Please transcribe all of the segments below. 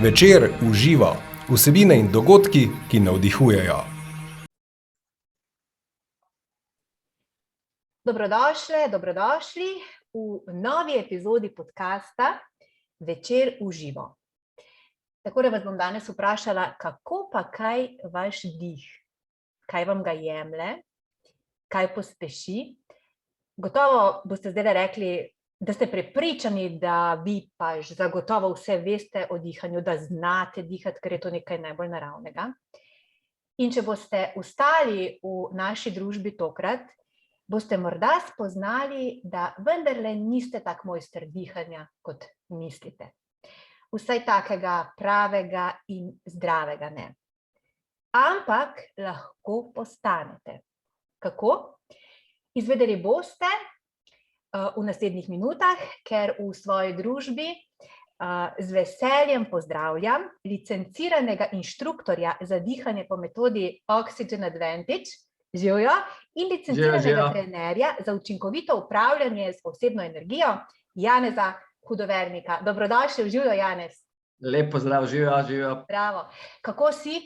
Večer uživa, vsebine in dogodki, ki navdihujejo. Dobrodošli v novi epizodi podcasta Večer uživa. Tako da vas bom danes vprašala, kako pa kaj vaš dih, kaj vam ga jemlje, kaj pospeši. Gotovo boste zdaj rekli, da ste prepričani, da vi pa zagotovo vse veste o dihanju, da znate dihati, ker je to nekaj najbolj naravnega. In če boste ostali v naši družbi tokrat, boste morda spoznali, da vendarle niste tak mojster dihanja, kot mislite. Vsaj takega pravega in zdravega ne. Ampak lahko postanete. Kako? Izvedeli boste v naslednjih minutah, ker v svoji družbi z veseljem pozdravljam licenciranega inštruktorja za dihanje po metodi Oxygen Advantage, živjo, in licenciranega trenerja za učinkovito upravljanje z osebno energijo, Janeza Hudovernika. Dobrodošli v živjo, Janez. Lep pozdrav, živjo. Bravo. Kako si?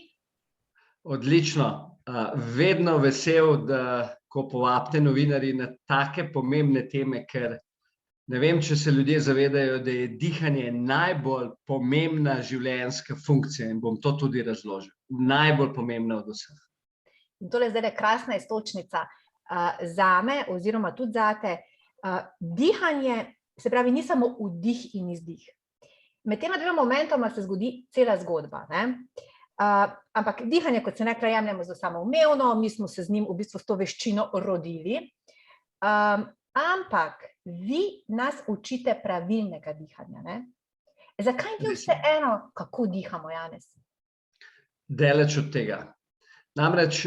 Odlično. Vedno vesel, da ko povabite novinarji na take pomembne teme, ker ne vem, če se ljudje zavedajo, da je dihanje najbolj pomembna življenjska funkcija in bom to tudi razložil. Najbolj pomembna od vseh. In tole zdaj je krasna iztočnica zame oziroma tudi zate. Dihanje, se pravi, ni samo vdih in izdih. Med tema dvema momentoma se zgodi cela zgodba, ne? Ampak dihanje, kot se nekaj jemljemo za samoumevno, mi smo se z njim v bistvu s to veščino rodili. Ampak vi nas učite pravilnega dihanja, ne? Zakaj ni vseeno, kako dihamo, Janez? Daleč od tega. Namreč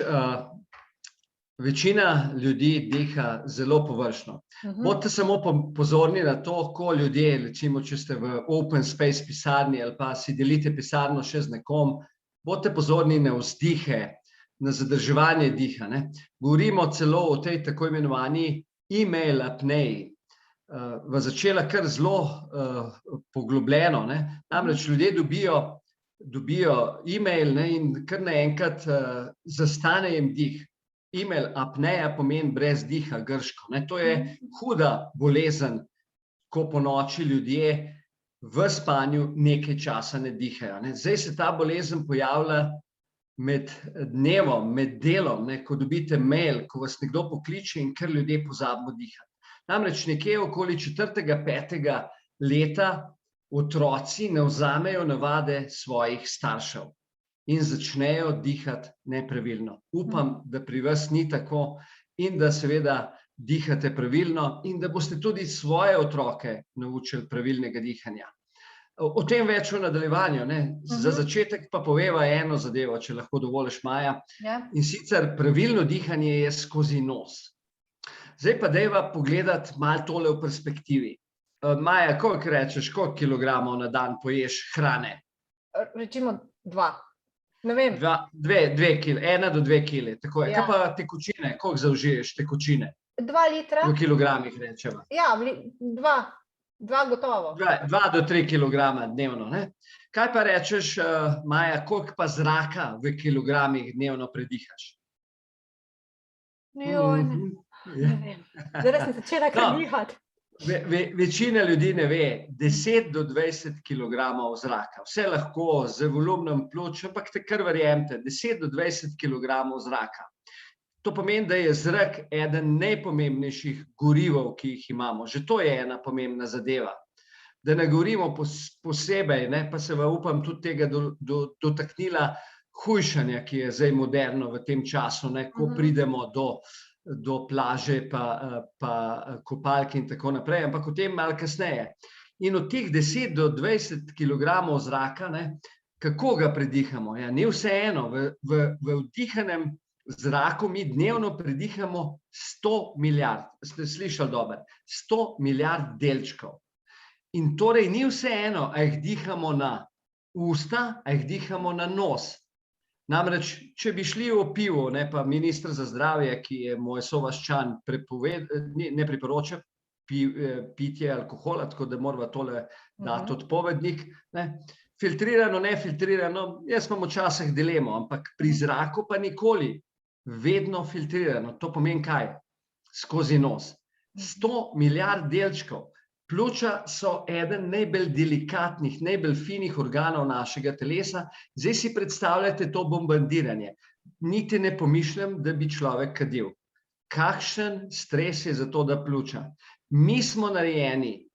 večina ljudi diha zelo površno. Bodite samo pozorni na to, ko ljudje, recimo, če ste v open space pisarni ali pa si delite pisarno še z nekom, bodite pozorni na vzdihe, na zadrževanje diha, ne. Govorimo celo o tej tako imenovani email apneji. V začela kar zelo poglobljeno, ne. Namreč ljudje dobijo email, ne, in kar naenkrat zastane jim dih. Email apneja pomeni brez diha, grško, ne. To je huda bolezen, ko ponoči ljudje v spanju nekaj časa ne dihajo, ne. Zdaj se ta bolezen pojavlja med dnevom, med delom, ne, ko dobite mail, ko vas nekdo pokliče in kar ljudje pozabimo dihati. Namreč nekje okoli 4., 5. leta otroci ne vzamejo navade svojih staršev in začnejo dihati nepravilno. Upam, da pri vas ni tako in da seveda dihate pravilno in da boste tudi svoje otroke naučili pravilnega dihanja. O tem več v nadaljevanju, ne. Za začetek pa poveva eno zadevo, če lahko dovoliš, Maja. In sicer pravilno dihanje je skozi nos. Zdaj pa dajva pogledati malo tole v perspektivi. Maja, koliko rečeš, koliko kilogramov na dan poješ hrane? Recimo 2. Ne vem. 2 kile, 1 do 2 kile, tako je. Kaj pa tekočine, koliko zaužiješ tekočine? 2 litra. V kilogramih rečemo. Ja, 2 gotovo. 2 do 3 kilograma dnevno, ne. Kaj pa rečeš, Maja, koliko pa zraka v kilogramih dnevno predihaš? Ne vem. Zdaj sem začela kar dihati. Večina ljudi ne ve, 10 do 20 kilogramov zraka. Vse lahko z volumnom pljuč, ampak te kar verjemite, 10 do 20 kilogramov zraka. To pomeni, da je zrak eden najpomembnejših gorivov, ki jih imamo. Že to je ena pomembna zadeva. Da ne govorimo posebej, ne, pa se upam tudi tega dotaknila hujšanja, ki je zdaj moderno v tem času, ne, ko pridemo do plaže pa kopalke in tako naprej, ampak o tem malo kasneje. In od teh 10 do 20 kilogramov zraka, ne, kako ga predihamo? Ja, ni vseeno, v vdihanem zraku mi dnevno predihamo 100 milijard, ste slišali dobro, 100 milijard delčkov. In torej ni vseeno, a jih dihamo na usta, a jih dihamo na nos. Namreč, če bi šli v pivo, ne, pa minister za zdravje, ki je moj sovaščan, ne priporoča pitje alkohola, tako da morava tole dati odpovednik, ne. filtrirano, nefiltrirano, jaz imam včasih dilemo, ampak pri zraku pa nikoli vedno filtrirano. To pomeni kaj? Skozi nos. 100 milijard delčkov. Pljuča so eden najbolj delikatnih, najbolj finih organov našega telesa. Zdaj si predstavljate to bombardiranje. Niti ne pomišljam, da bi človek kadil. Kakšen stres je za to, da pljuča? Mi smo narejeni,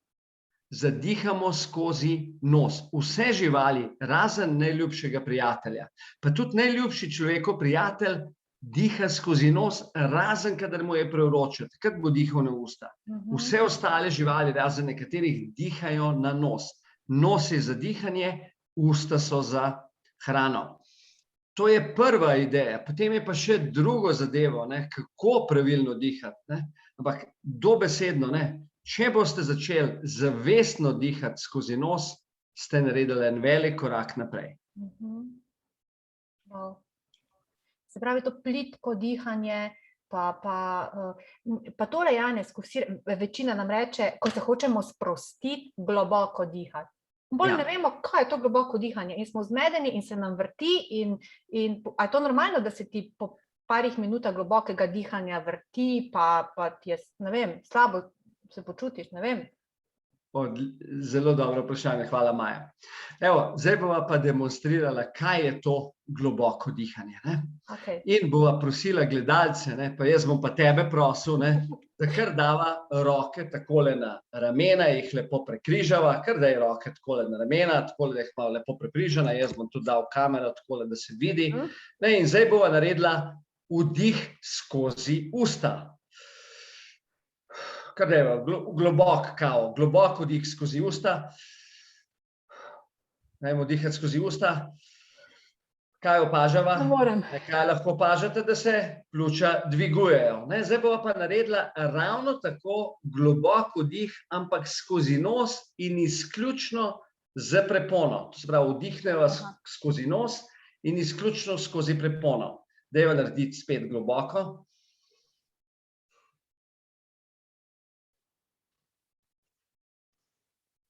zadihamo skozi nos. Vse živali, razen najljubšega prijatelja, pa tudi najljubši človekov prijatelj, diha skozi nos, razen kadar mu je prevroče, takrat bo dihal na usta. Vse ostale živali, razen nekaterih, dihajo na nos. Nos je za dihanje, usta so za hrano. To je prva ideja. Potem je pa še drugo zadevo, kako pravilno dihati. Ampak dobesedno, če boste začeli zavestno dihati skozi nos, ste naredili en velik korak naprej. Se pravi, to plitko dihanje, pa tole, Janez, večina nam reče, ko se hočemo sprostiti, globoko dihati. Bolj ne vemo, kaj je to globoko dihanje in smo zmedeni in se nam vrti a je to normalno, da se ti po parih minutah globokega dihanja vrti, pa ti je, ne vem, slabo se počutiš, ne vem. Zelo dobro vprašanje, hvala Maja. Evo, zdaj bova pa demonstrirala, kaj je to globoko dihanje. In bova prosila gledalce, pa jaz bom pa tebe prosil, da kar dava roke takole na ramena, jih lepo prekrižava, kar da je roke takole na ramena, takole da jih malo lepo prekrižana, jaz bom tudi dal kamero takole, da se vidi. In zdaj bova naredila vdih skozi usta. Kar da je globok vdih skozi usta. Dajmo dihati skozi usta. Kaj opažava? Kaj lahko opažate, da se pljuča dvigujejo. Zdaj bova pa naredila ravno tako globok vdih, ampak skozi nos in izključno z prepono. To se pravi, vdihneva skozi nos in izključno skozi prepono. Dajva narediti spet globoko.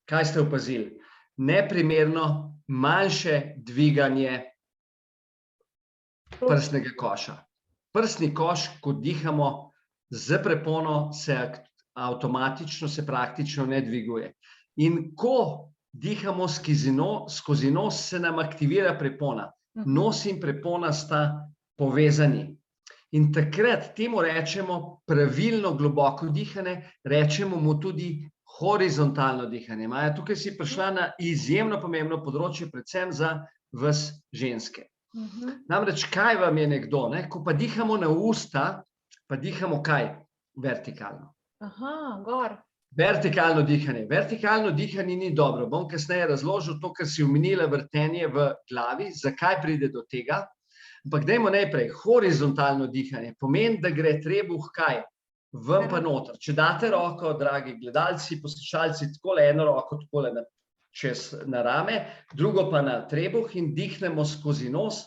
Kaj ste opazili? Neprimerno manjše dviganje prsnega koša. Prsni koš, ko dihamo z prepono, se avtomatično, se praktično ne dviguje. In ko dihamo skozi nos, se nam aktivira prepona. Nos in prepona sta povezani. In takrat temu rečemo pravilno globoko dihanje, rečemo mu tudi horizontalno dihanje. Maja, tukaj si prišla na izjemno pomembno področje, predvsem za vas ženske. Namreč, kaj vam je nekdo, ko pa dihamo na usta, pa dihamo kaj? Vertikalno. Gor. Vertikalno dihanje. Vertikalno dihanje ni dobro. Bom kasneje razložil to, kar si omenila vrtenje v glavi, zakaj pride do tega. Ampak dajmo najprej, horizontalno dihanje pomeni, da gre trebuh kaj? Ven pa noter. Če date roko, dragi gledalci, poslušalci, takole eno roko takole čez na rame, drugo pa na trebuh in dihnemo skozi nos.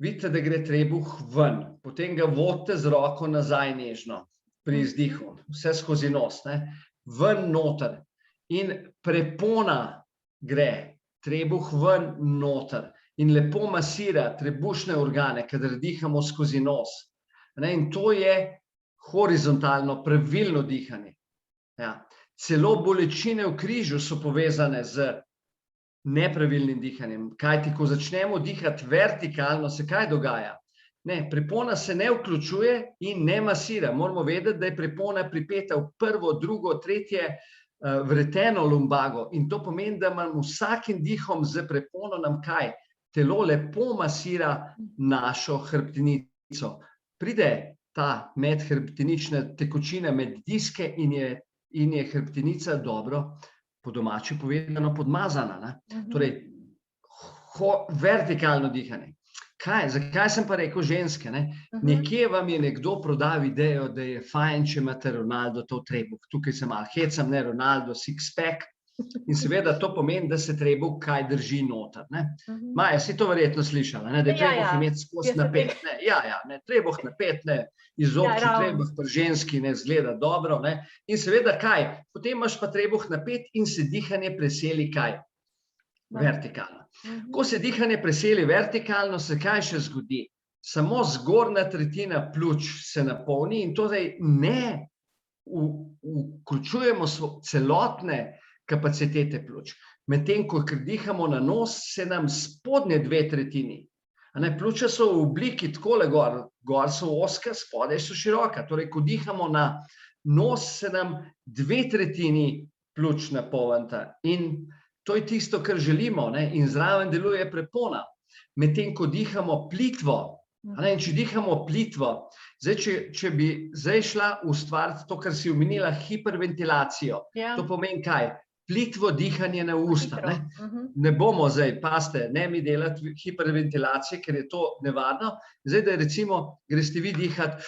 Vidite, da gre trebuh ven. Potem ga vodite z roko nazaj nežno pri izdihu. Vse skozi nos. Ven noter. In prepona gre. Trebuh ven noter. In lepo masira trebušne organe, kadar dihamo skozi nos. In to je horizontalno, pravilno dihanje. Celo bolečine v križu so povezane z nepravilnim dihanjem. Kajti, ko začnemo dihati vertikalno, se kaj dogaja? Prepona se ne vključuje in ne masira. Moramo vedeti, da je prepona pripeta v prvo, drugo, tretje vreteno lumbago. In to pomeni, da imamo vsakim dihom z prepono nam kaj? Telo lepo masira našo hrbtenico. Pride ta medhrbtenična tekočina med diske in je hrbtenica dobro, po domači povedano, podmazana. Torej, vertikalno dihanje. Zakaj sem pa rekel ženske? Nekje vam je nekdo prodal idejo, da je fajn, če imate Ronaldo to trebuh. Tukaj se malo hecam, Ronaldo, six-pack. In seveda to pomeni, da se trebuh kaj drži noter. Maja, si to verjetno slišala, da je trebuh imeti skozi napet. Trebuh napet, izobči trebuh pri ženski ne zgleda dobro. In seveda kaj? Potem imaš pa trebuh napet in se dihanje preseli kaj? vertikalno. Ko se dihanje preseli vertikalno, se kaj še zgodi? Samo zgornja tretjina pljuč se napolni in torej ne vključujemo celotne kapacitete pljuč. Medtem, ko dihamo na nos, se nam spodnje 2/3. Pljuča so v obliki takole gor so ozka, spodaj so široka. Torej, ko dihamo na nos, se nam 2/3 pljuč napolnita. In to je tisto, kar želimo, ne? In zraven deluje prepona. Medtem, ko dihamo plitvo, in če dihamo plitvo, zdaj, če bi zdaj šla ustvariti to, kar si omenila, hiperventilacijo. To pomeni kaj? Plitvo dihanje na usta. Ne bomo zdaj, pazite, ne mi delati hiperventilacije, ker je to nevarno. Zdaj, da recimo greste vi dihati,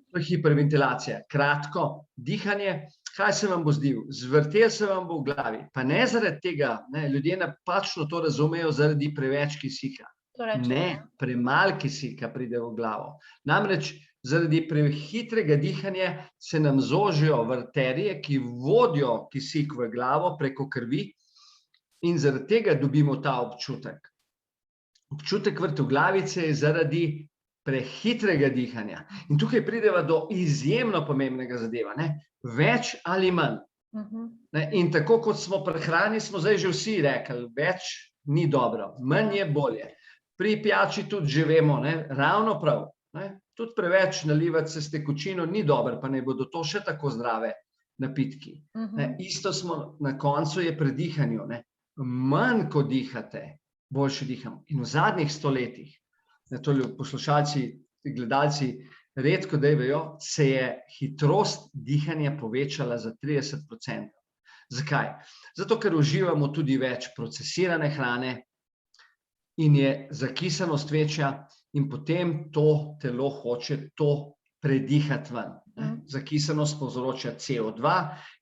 to je hiperventilacija. Kratko dihanje, kaj se vam bo zdel? Zvrtel se vam bo v glavi. Pa ne zaradi tega, ljudje napačno to razumejo zaradi preveč kisika. Ne, premalo kisika pride v glavo. Namreč zaradi prehitrega dihanja se nam zožijo arterije, ki vodijo kisik v glavo preko krvi in zaradi tega dobimo ta občutek. Občutek vrtoglavice je zaradi prehitrega dihanja. In tukaj prideva do izjemno pomembnega zadeva. Več ali manj. In tako kot smo pri hrani, smo zdaj že vsi rekli, več ni dobro, manj je bolje. Pri pijači tudi že vemo, ravno prav. Tudi preveč nalivati se s tekočino ni dobro, pa ne bodo to še tako zdrave napitki. Isto smo na koncu je pri dihanju. Manj, ko dihate, boljše dihamo. In v zadnjih stoletjih, to poslušalci, gledalci redko da vejo, se je hitrost dihanja povečala za 30%. Zakaj? Zato, ker uživamo tudi več procesirane hrane in je zakisanost večja in potem to telo hoče to predihati ven. Zakisanost povzroča CO2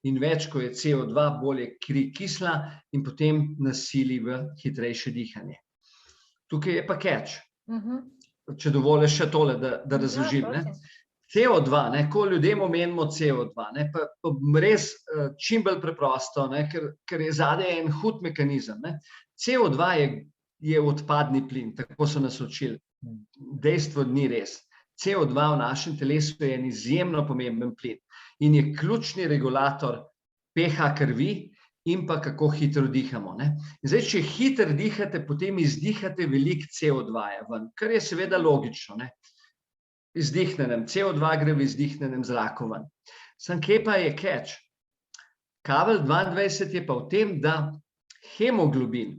in več, ko je CO2, bolj je kri kisla in potem nas sili v hitrejše dihanje. Tukaj je pa catch. Če dovoliš še tole, da razložim. CO2, ko ljudem omenimo CO2, pa res čim bolj preprosto, ker je zadaj en hud mehanizem. CO2 je odpadni plin, tako so nas učili. Dejstvo ni res. CO2 v našem telesu je en izjemno pomemben plin in je ključni regulator pH krvi in pa kako hitro dihamo. Zdaj, če hitro dihate, potem izdihate veliko CO2 ven, kar je seveda logično. Izdihnenem CO2 gre v izdihnenem zraku ven. Sam kje pa je catch? Kavelj 22 je pa v tem, da hemoglobin,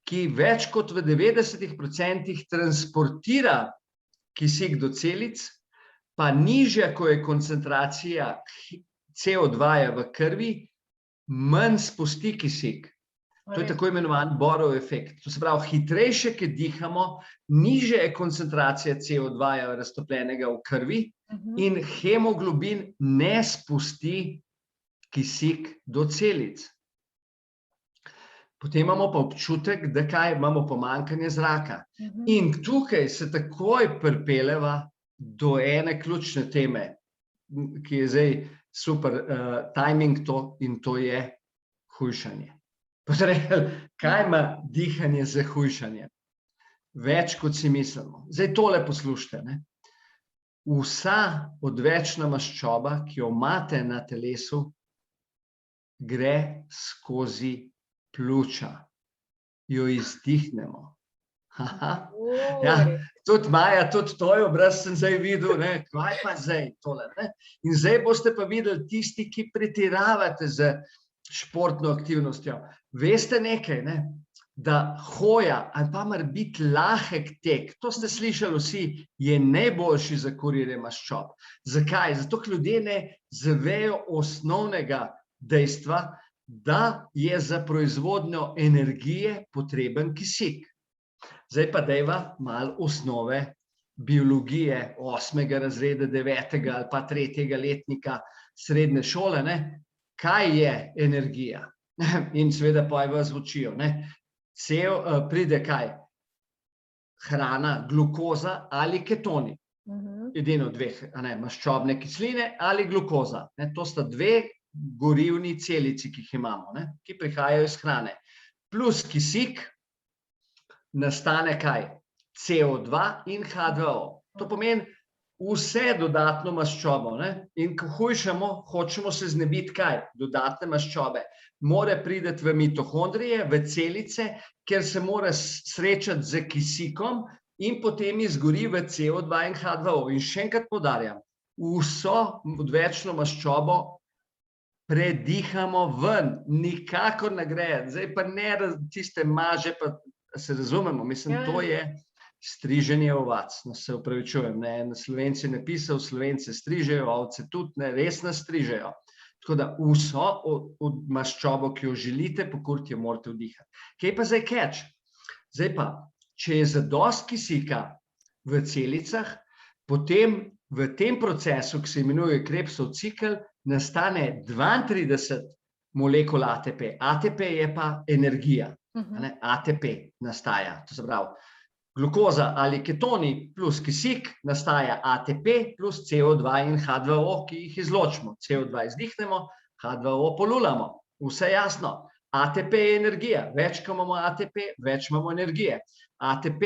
ki več kot v 90% transportira kisik do celic, pa nižja, ko je koncentracija CO2 v krvi, manj spusti kisik. To je tako imenovan Borov efekt. To se pravi, hitrejše, ki dihamo, nižja je koncentracija CO2 raztopljenega v krvi in hemoglobin ne spusti kisik do celic. Potem imamo pa občutek, da kaj imamo pomanjkanje zraka. In tukaj se takoj pripeljeva do ene ključne teme, ki je zdaj super timing to in to je hujšanje. Kaj ima dihanje za hujšanje? Več, kot si mislimo. Zdaj tole poslušajte. Vsa odvečna maščoba, ki jo imate na telesu, gre skozi pljuča, jo izdihnemo. Tudi Maja, tudi tvoj obraz sem zdaj videl, kaj pa zdaj tole. In zdaj boste pa videli tisti, ki pretiravate z športno aktivnostjo. Veste nekaj, da hoja ali pa mora biti lahek tek, to ste slišali vsi, je najboljši za kurjenje maščob. Zakaj? Zato, ker ljudje ne zavejo osnovnega dejstva, da je za proizvodnjo energije potreben kisik. Zdaj pa dajva malo osnove biologije 8. razreda, 9. ali pa 3. letnika srednje šole. Kaj je energija? In seveda pojva zvučijo. Pride kaj? Hrana, glukoza ali ketoni. Edino dveh, maščobne kisline ali glukoza. To sta dve gorivni celici, ki jih imamo, ki prihajajo iz hrane. plus kisik nastane kaj? CO2 in H2O. To pomeni vse dodatno maščobo, ne? In ko hujšamo, hočemo se znebiti kaj? Dodatne maščobe. Mora priti v mitohondrije, v celice, kjer se mora srečati z kisikom in potem izgori v CO2 in H2O. In še enkrat poudarjam, vso odvečno maščobo predihamo ven, nikakor ne gre. Zdaj pa ne tiste maže, pa se razumemo, mislim, to je striženje ovac. No, se upravičujem, ne, Slovenci ne pisajo, Slovence strižejo, ovce tudi ne, res nas strižejo. Tako da vso od maščobo, ki jo želite pokuriti, jo morate vdihati. Kaj pa zdaj catch? Zdaj pa, če je zadost kisika v celicah, potem v tem procesu, ki se imenuje Krebsov cikel, nastane 32 molekul ATP. ATP je pa energija. ATP nastaja, to se pravi, glukoza ali ketoni plus kisik nastaja ATP plus CO2 in H2O, ki jih izločimo. CO2 izdihnemo, H2O polulamo. Vse jasno. ATP je energija. Več, ko imamo ATP, več imamo energije. ATP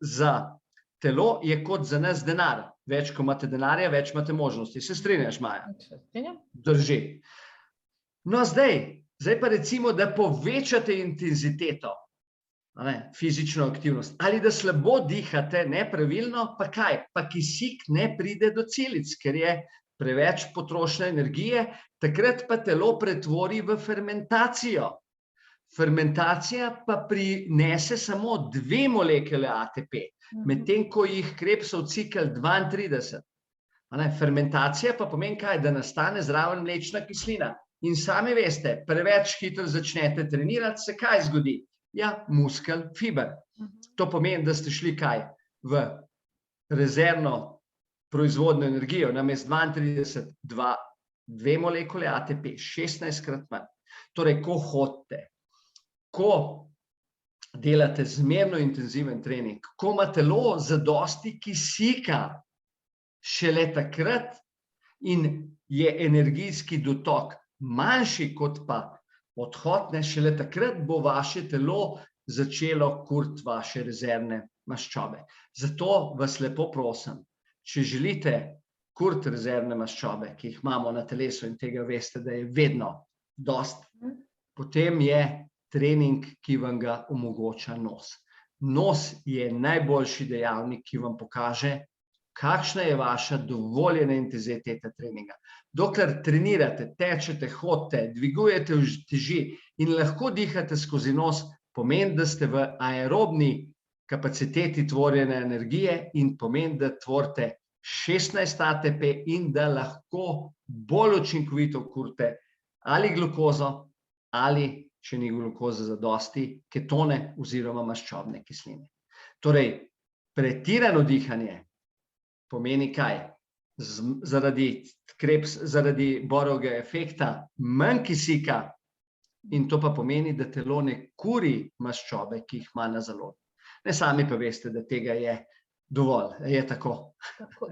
za telo je kot za nas denar. Več, ko imate denarja, več imate možnosti. Se strinjaš, Maja? Drži. No, zdaj pa recimo, da povečate intenziteto, fizično aktivnost, ali da slabo dihate, nepravilno, pa kaj? Pa kisik ne pride do celic, ker je preveč potrošnje energije, takrat pa telo pretvori v fermentacijo. Fermentacija pa prinese samo 2 molekule ATP, medtem ko jih Krebsov cikel 32. Fermentacija pa pomeni kaj? Da nastane zraven mlečna kislina. In sami veste, preveč hitro začnete trenirati, se kaj zgodi? Ja, muskel, fiber. To pomeni, da ste šli kaj? V rezervno proizvodno energijo, namesto 32, 2 molekule ATP, 16-krat manj. Torej, ko hodite, ko delate zmerno intenziven trening, ko ima telo zadosti kisika, šele takrat in je energijski dotok manjši kot pa odhod, šele takrat bo vaše telo začelo kuriti vaše rezervne maščobe. Zato vas lepo prosim, če želite kuriti rezervne maščobe, ki jih imamo na telesu in tega veste, da je vedno dost, potem je trening, ki vam ga omogoča nos. Nos je najboljši dejavnik, ki vam pokaže, kakšna je vaša dovoljena intenziteta treninga. Dokler trenirate, tečete, hodite, dvigujete teži in lahko dihate skozi nos, pomeni, da ste v aerobni kapaciteti tvorjene energije in pomeni, da tvorite 16 ATP in da lahko bolj učinkovito kurite ali glukozo, ali, če ni glukoze zadosti, ketone oziroma maščobne kisline. Torej, pretirano dihanje pomeni kaj? Zaradi Borovega efekta manj kisika in to pa pomeni, da telo ne kuri maščobe, ki jih ima na zalogi. Ne, sami pa veste, da tega je dovolj. Je tako?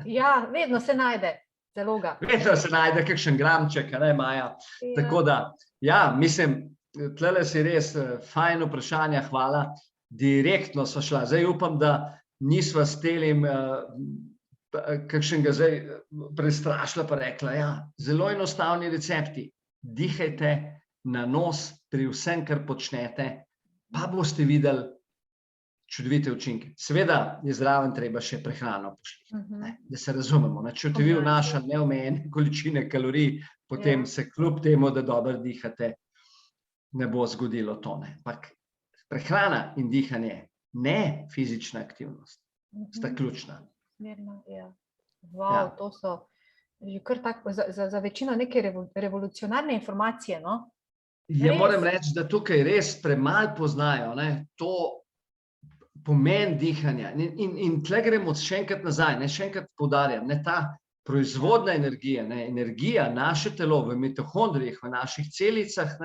Ja, vedno se najde zaloga. Vedno se najde kakšen gramček, ne, Maja? Tako da, ja, mislim, tlele si res fajn vprašanja, hvala. Direktno so šla. Zdaj upam, da nisva s telim kakšnega zdaj prestrašila pa rekla, ja, zelo enostavni recepti. Dihajte na nos pri vsem, kar počnete, pa boste videli čudovite učinke. Seveda je zraven treba še prehrano pošli, da se razumemo. Če boste vi vnašali neomejene količine kalorij, potem se kljub temu, da dobro dihate, ne bo zgodilo to. Prehrana in dihanje, ne fizična aktivnost, sta ključna. Wow, to so že kar tako, za večino neke revolucionarne informacije, no? Ja, moram reči, da tukaj res premalo poznajo, to pomen dihanja. In tle gremo še enkrat nazaj, še enkrat poudarjam, ta proizvodna energija, energija, naše telo v mitohondrijih, v naših celicah,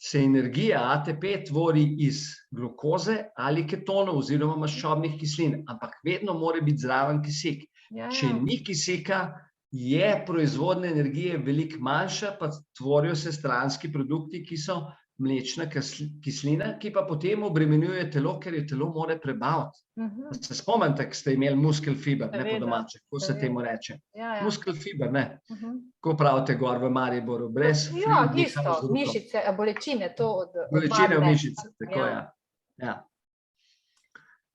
se energija ATP tvori iz glukoze ali ketonov oziroma maščobnih kislin, ampak vedno mora biti zraven kisik. Če ni kisika, je proizvodna energije veliko manjša, pa tvorijo se stranski produkti, ki so mlečna kislina, ki pa potem obremenjuje telo, ker je telo more prebaviti. Se spomnite, ko ste imeli muskel fiber, ne po domače, kako se temu reče? Muskel fiber, ne. Ko pravite gor v Mariboru, brez Ja, tisto, mišice, bolečine, to od bolečine v mišice, tako ja.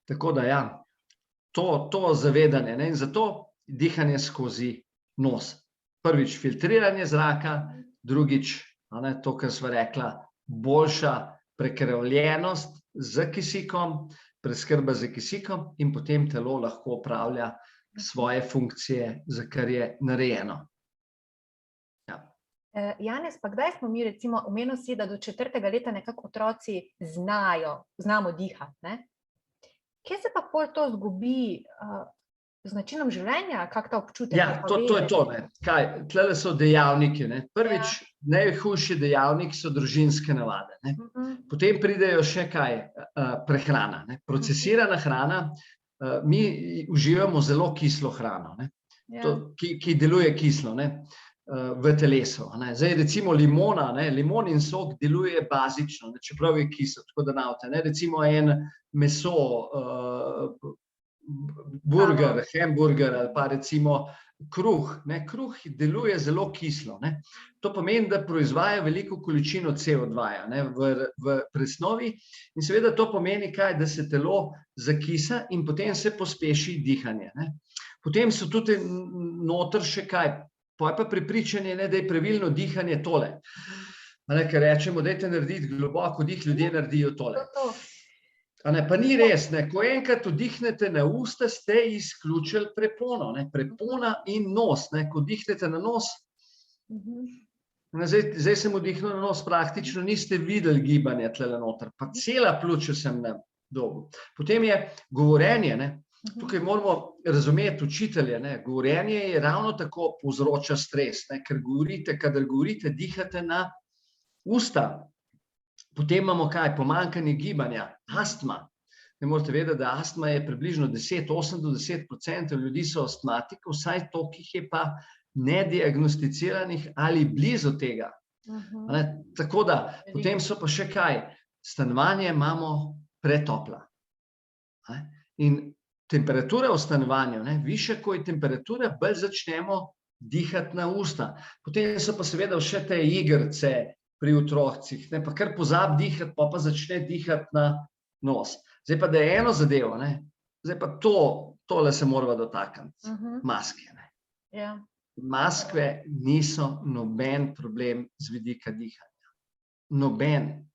Tako da ja, to zavedanje, ne, in zato dihanje skozi nos. Prvič filtriranje zraka, drugič, to, kar sva rekla, boljša prekrvljenost z kisikom, preskrba z kisikom in potem telo lahko opravlja svoje funkcije, za kar je narejeno. Janez, pa kdaj smo mi recimo, omenil si, da do 4. leta nekako otroci znamo dihati, ne? Kje se pa pol to zgubi z načinom življenja, kak ta občutek? Ja, to je to, ne. Kaj, tlele so dejavniki, ne. Prvič, najhujši dejavnik so družinske navade, ne. Potem pridejo še kaj, prehrana, ne. Procesirana hrana, mi uživamo zelo kislo hrano, ne. Ki deluje kislo, ne, v telesu, ne. Zdaj recimo limona, ne, limonin sok deluje bazično, ne, čeprav je kisel, tako da navte, ne. Recimo en meso, burger, hamburger ali pa recimo kruh, ne, kruh deluje zelo kislo, ne. To pomeni, da proizvaja veliko količino CO2, ne, v presnovi in seveda to pomeni kaj, da se telo zakisa in potem se pospeši dihanje, ne. Potem so tudi noter še kaj, pa prepričanje, ne, da je pravilno dihanje tole. Ker rečemo, dajte narediti globoko dih, ljudje naredijo tole. Pa ni res, ne, ko enkrat vdihnete na usta, ste izključili prepono, ne, prepona in nos, ne, ko vdihnete na nos, zdaj sem vdihnil na nos, praktično niste videli gibanja tlele noter, pa cela pljuča sem na dobu. Potem je govorenje, ne, tukaj moramo razumeti učitelje, ne, govorenje je ravno tako povzroča stres, ne, ker govorite, kadar govorite, dihate na usta. Potem imamo kaj, pomanjkanje gibanja, astma. Ne morate vedeti, da astma je približno 8 do 10% ljudi so astmatiki, vsaj toliko jih je pa nediagnosticiranih ali blizu tega. Tako da, potem so pa še kaj, stanovanje imamo pretopla. In temperatura v stanovanju, višja, ko je temperatura, bolj začnemo dihati na usta. Potem so pa seveda še te igrice pri otrocih, pa kar pozabi dihati, pa začne dihati na nos. Zdaj pa, da je eno zadevo, zdaj pa tole se moramo dotakniti, maske. Maske niso noben problem z vidika dihanja. Noben.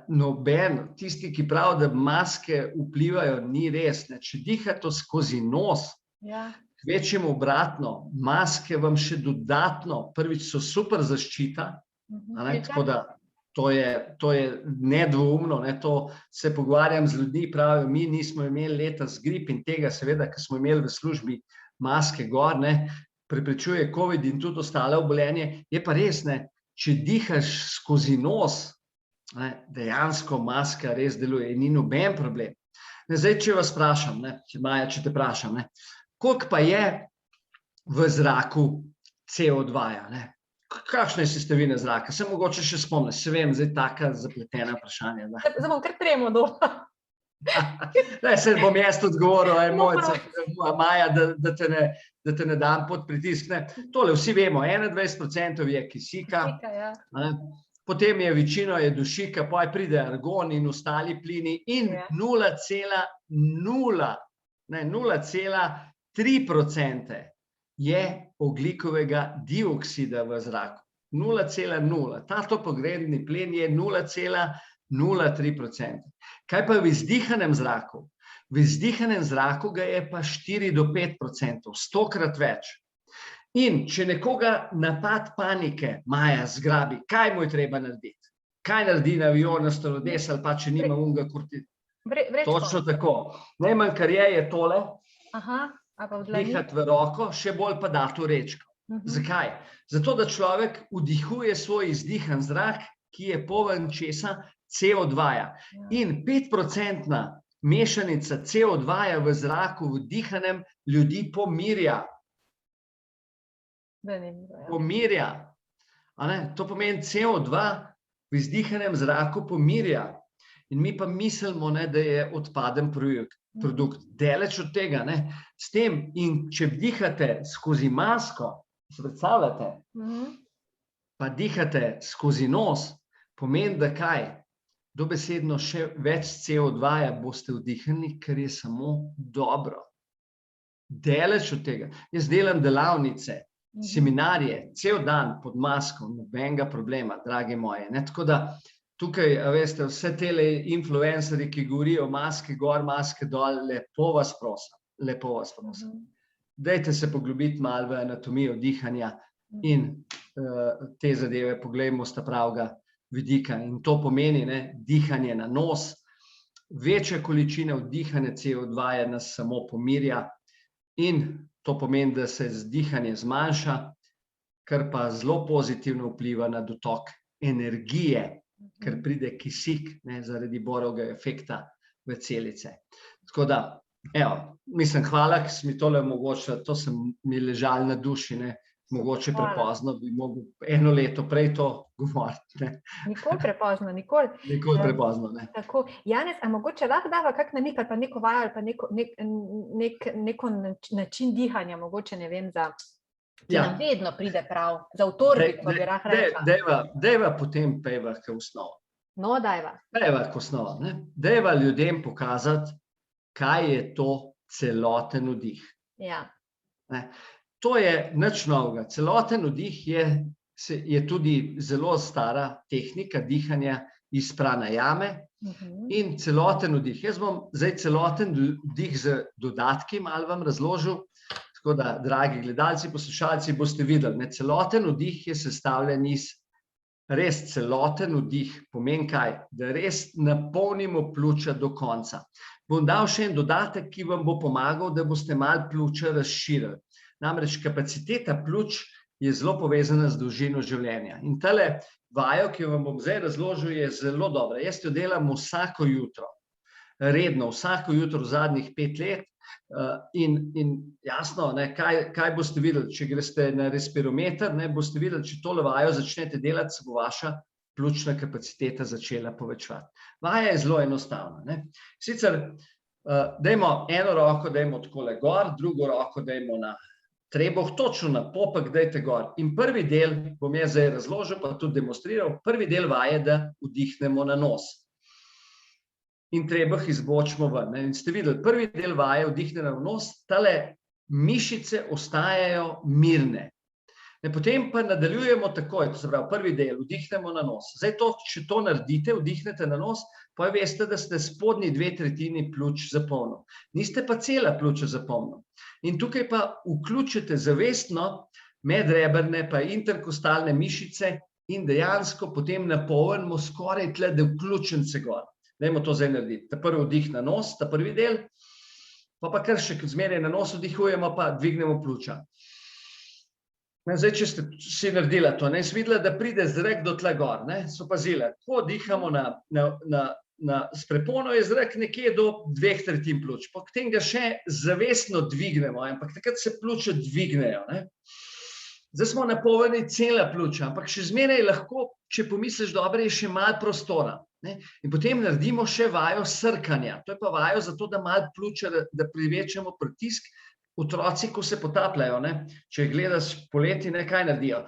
Noben, tisti, ki pravi, da maske vplivajo, ni res. Če dihate skozi nos, kvečjemu obratno, maske vam še dodatno, prvič so super zaščita, tako da to je nedvoumno, to se pogovarjam z ljudmi, pravijo, mi nismo imeli letos grip in tega seveda, ker smo imeli v službi maske gor, preprečuje COVID in tudi ostale obolenje, je pa res, če dihaš skozi nos, dejansko maska res deluje in ni noben problem. Zdaj, če vas vprašam, Maja, če te vprašam, koliko pa je v zraku CO2-ja, kakšne je sestavine zraka? Se mogoče še spomniš, se vem, zdaj taka zapletena vprašanja. Zdaj bom kar tremo doma. Se bom jaz odgovoril, mojca, Maja, da te ne dam pod pritisk. Tole vsi vemo, 21% je kisika, potem je večino je dušika, potem pride argon in ostali plini in 0,3% je ogljikovega dioksida v zraku. 0,0. Ta topogredni plen je 0,03%. Kaj pa v izdihanem zraku? V izdihanem zraku ga je pa 4 do 5%, 100-krat več. In če nekoga napad panike, Maja, zgrabi, kaj mu je treba narediti? Kaj naredi navion na storodes ali pa če nima unga kurti? Točno tako. Najmanj, kar je tole, dihati v roko, še bolj pa dati v rečko. Zakaj? Zato, da človek vdihuje svoj izdihan zrak, ki je poln česa CO2-ja. In 5% mešanica CO2-ja v zraku vdihanem ljudi pomirja. Pomirja. To pomeni CO2 v izdihanem zraku pomirja. In mi pa mislimo, ne, da je odpaden produkt. Daleč od tega. Ne. S tem, in če dihate skozi masko, se predstavljate, pa dihate skozi nos, pomeni, da kaj? Dobesedno še več CO2 boste vdihnili, ker je samo dobro. Daleč od tega. Jaz delam delavnice, seminarje, cel dan pod masko, nobenega problema, dragi moje. Ne? Tako da tukaj, veste, vse tele influencerji, ki govorijo maske gor, maske dol, lepo vas prosim. Dajte se poglobiti malo v anatomijo dihanja in te zadeve poglejmo z ta pravega vidika. In to pomeni, ne, dihanje na nos, večja količina vdihanja CO2 nas samo pomirja in to pomeni, da se dihanje zmanjša, kar pa zelo pozitivno vpliva na dotok energije, ker pride kisik, ne, zaradi borovega efekta v celice. Tako da, evo, mislim, hvala, ki si mi tole omogočila, to sem mi ležal na duši, ne, mogoče prepozno, bi mogel 1 leto prej to govoriti. Nikoli prepozno, nikoli. Nikoli prepozno, ne. Tako. Janez, a mogoče lahko dava kak namik ali pa neko vajo ali pa neko način dihanja, mogoče ne vem, ki nam vedno pride prav, za vtornik, ko bi lahko rekla. Dajva potem pejva k osnovi. No, dajva. Pejva k osnovi, ne. Dajva ljudem pokazati, kaj je to celoten vdih. Ja. Ne. To je nič novega. Celoten vdih je tudi zelo stara tehnika dihanja iz pranajame in celoten vdih. Jaz bom zdaj celoten vdih z dodatki malo vam razložil, tako da, dragi gledalci, poslušalci, boste videli, ne, celoten vdih je sestavljen iz res celoten vdih, pomeni kaj? Da res napolnimo pljuča do konca. Bom dal še en dodatek, ki vam bo pomagal, da boste malo pljuča razširili. Namreč kapaciteta pljuč je zelo povezana z dolžino življenja. In tale vajo, ki jo vam bom zdaj razložil, je zelo dobra. Jaz jo delam vsako jutro, redno, vsako jutro v zadnjih 5 let. In jasno, ne, kaj boste videli, če greste na respirometer, ne, boste videli, če tole vajo začnete delati, se bo vaša pljučna kapaciteta začela povečevati. Vaja je zelo enostavna. Ne. Sicer, dajmo eno roko, dajmo takole gor, drugo roko dajmo na trebuh, točno na popek dajte gor. In prvi del, bom jaz zdaj razložil, pa tudi demonstriral, prvi del vaje, da vdihnemo na nos. In trebuh izbočimo ven. In ste videli, prvi del vaje vdihne na nos, tale mišice ostajajo mirne. Potem pa nadaljujemo takoj, to se pravi, prvi del vdihnemo na nos. Zdaj to, če to naredite, vdihnete na nos, pa veste, da ste spodnji 2/3 pljuč zapolnili. Niste pa cela pljuča zapolnili. In tukaj pa vključite zavestno medreberne pa interkostalne mišice in dejansko potem napolnimo skoraj tle, da vključence gor. Dajmo to zdaj narediti. Ta prvi vdih na nos, ta prvi del, pa kar še zmeraj na nos vdihujemo, pa dvignemo pljuča. Zdaj, če ste si naredili to, ne, sem videla, da pride zrak do tle gor, ne, so pazile. Ko dihamo s prepono, je zrak nekje do 2/3 pljuč. Potem ga še zavestno dvignemo, ampak takrat se pljuča dvignejo. Ne. Zdaj smo napolnili cela pljuča, ampak še zmeraj lahko, če pomisliš dobro, je še malo prostora. Ne. In potem naredimo še vajo srkanja. To je pa vajo zato, da malo pljuča, da privečamo pritisk. Otroci, ko se potapljajo, ne, če gledaš poleti, ne, kaj naredijo?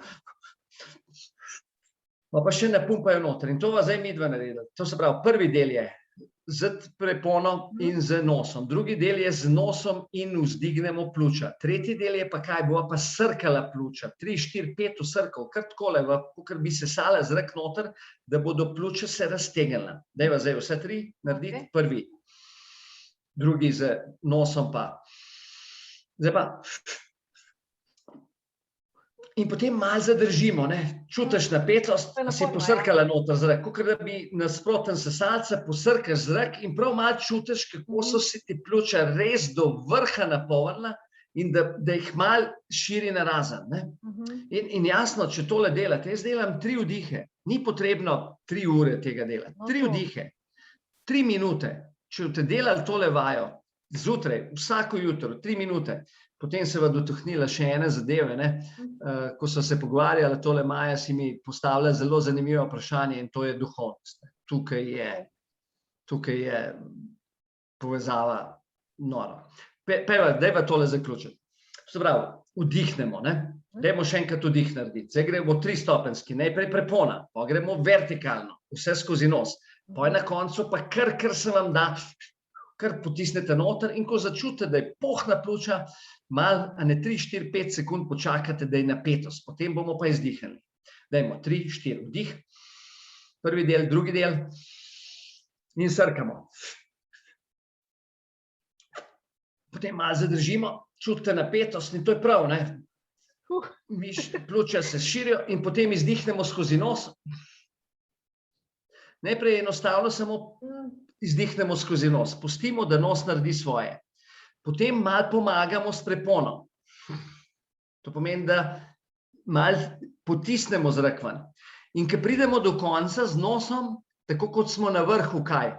Pa še napumpajo noter. In to va zdaj midva naredila. To se pravi, prvi del je z prepono in z nosom. Drugi del je z nosom in vzdignemo pljuča. Tretji del je pa kaj? Bova pa srkala pljuča. 3, 4, 5 srkov. Kar takole, kakor bi sesala zrak noter, da bodo pljuča se raztegnila. Dajva zdaj vse 3 narediti. Prvi, drugi z nosom pa. Zdaj pa. In potem malo zadržimo, ne. Čutiš napetost, pa si posrkala noter zrak. Kakor da bi nasproten sesalca posrkaš zrak in prav malo čutiš, kako so se ti pljuča res do vrha napolnila in da jih malo širi narazen. In jasno, če tole delate, jaz delam 3 vdihe. Ni potrebno 3 ure tega delati. 3 vdihe. 3 minute. Če boste delali tole vajo, zjutraj, vsako jutro, 3 minute, Potem se va dotaknila še ene zadeve, ne? Ko so se pogovarjali, tole Maja si mi postavlja zelo zanimivo vprašanje in to je duhovnost. Tukaj je povezava nora. Dajva tole zaključiti. Se pravi, vdihnemo, ne? Dajmo še enkrat vdih narediti. Zdaj gremo 3-stopenjski, najprej prepona, pa gremo vertikalno, vse skozi nos. Pa na koncu pa kar se vam da, kar potisnete noter in ko začutite, da je pohna pljuča, malo, a ne 3, 4, 5 sekund počakate, da je napetost. Potem bomo pa izdihnili. Dajmo 3, 4, vdih. Prvi del, drugi del in srkamo. Potem malo zadržimo, čutite napetost in to je prav, ne? Pljuča se širijo in potem izdihnemo skozi nos. Najprej enostavno samo izdihnemo skozi nos. Pustimo, da nos naredi svoje. Potem malo pomagamo s prepono. To pomeni, da malo potisnemo zrak ven. In ko pridemo do konca z nosom, tako kot smo na vrhu, kaj?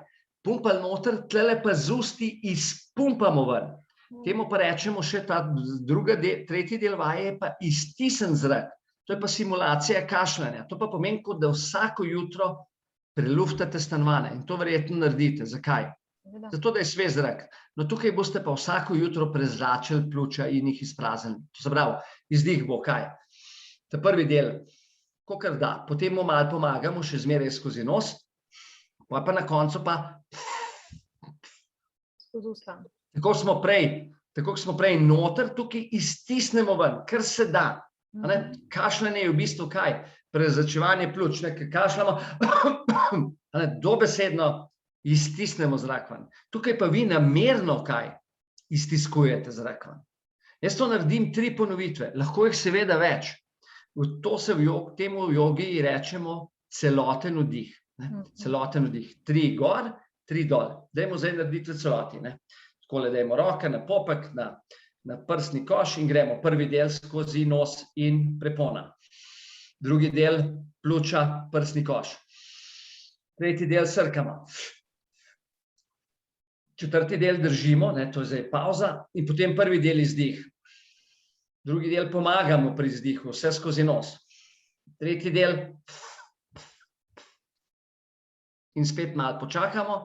Pumpali noter, tlele pa z usti izpumpamo ven. Temu pa rečemo še ta tretji del vaje je pa iztisen zrak. To je pa simulacija kašljanja. To pa pomeni, kot da vsako jutro preluftate stanovanje in to verjetno naredite. Zakaj? Zato, da je svež zrak. No, tukaj boste pa vsako jutro prezračili pljuča in jih izpraznili. To se pravi, izdih bo kaj? Ta prvi del, kakor da, potem mu malo pomagamo, še zmeraj skozi nos, pa na koncu pa skozi usta. Tako smo prej noter, tukaj iztisnemo ven, kar se da. Kašljanje je v bistvu kaj? Prezračevanje pljuč, nekaj kašljamo, dobesedno iztisnemo zrak ven. Tukaj pa vi namerno kaj? Iztiskujete zrak ven. Jaz to naredim 3 ponovitve, lahko jih seveda več. Temu v jogi rečemo celoten vdih. Celoten vdih. 3 gor, 3 dol. Dajmo zdaj narediti v celoti. Takole dajmo roke na popek, na prsni koš in gremo. Prvi del skozi nos in prepona. Drugi del pljuča, prsni koš. Tretji del srkamo. Četrti del držimo, to je zdaj pauza in potem prvi del izdih. Drugi del pomagamo pri izdihu, vse skozi nos. Tretji del in spet malo počakamo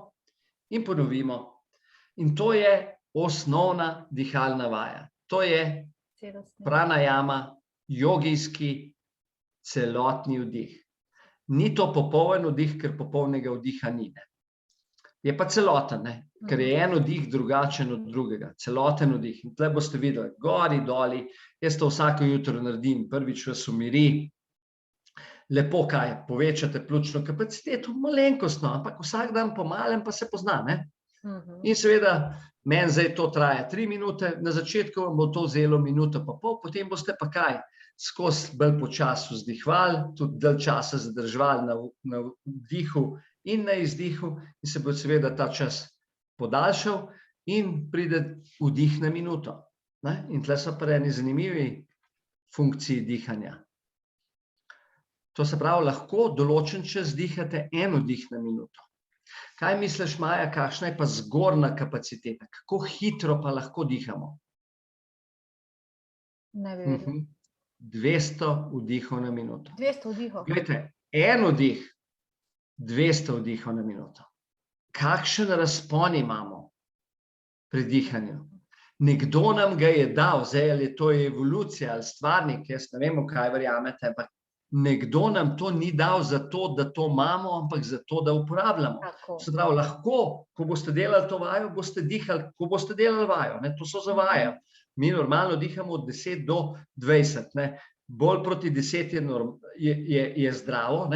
in ponovimo. In to je osnovna dihalna vaja. To je pranajama, jogijski celotni vdih. Ni to popoln vdih, ker popolnega vdiha ni. Je pa celoten, ker je en vdih drugačen od drugega. Celoten vdih. In tle boste videli, gori, doli, jaz to vsako jutro naredim, prvič vas umiri, lepo kaj, povečate pljučno kapaciteto, malenkostno, ampak vsak dan po malem pa se pozna, In seveda, meni zdaj to traja 3 minute, na začetku vam bo to vzelo minuto pa pol, potem boste pa kaj, skozi bolj počasi vzdihvali, tudi dalj časa zadrževali na vdihu in na izdihu in se bo seveda ta čas podaljšal in pride vdih na minuto. In tle so pa eni zanimivi funkciji dihanja. To se pravi, lahko določen čas dihate en vdih na minuto. Kaj misliš, Maja, kakšna je pa zgornja kapaciteta? Kako hitro pa lahko dihamo? Ne vem. 200 vdihov na minuto. 200 vdihov? Glejte, en vdih, 200 vdihov na minuto. Kakšen razpon imamo pri dihanju? Nekdo nam ga je dal, zdaj ali je to evolucija ali stvarnik, jaz ne vem, v kaj verjamete, ampak nekdo nam to ni dal zato, da to imamo, ampak zato, da uporabljamo. Se pravi, lahko, ko boste delali to vajo, boste dihali, ko boste delali vajo, to so za vaje. Mi normalno dihamo od 10 do 20, bolj proti 10 je zdravo,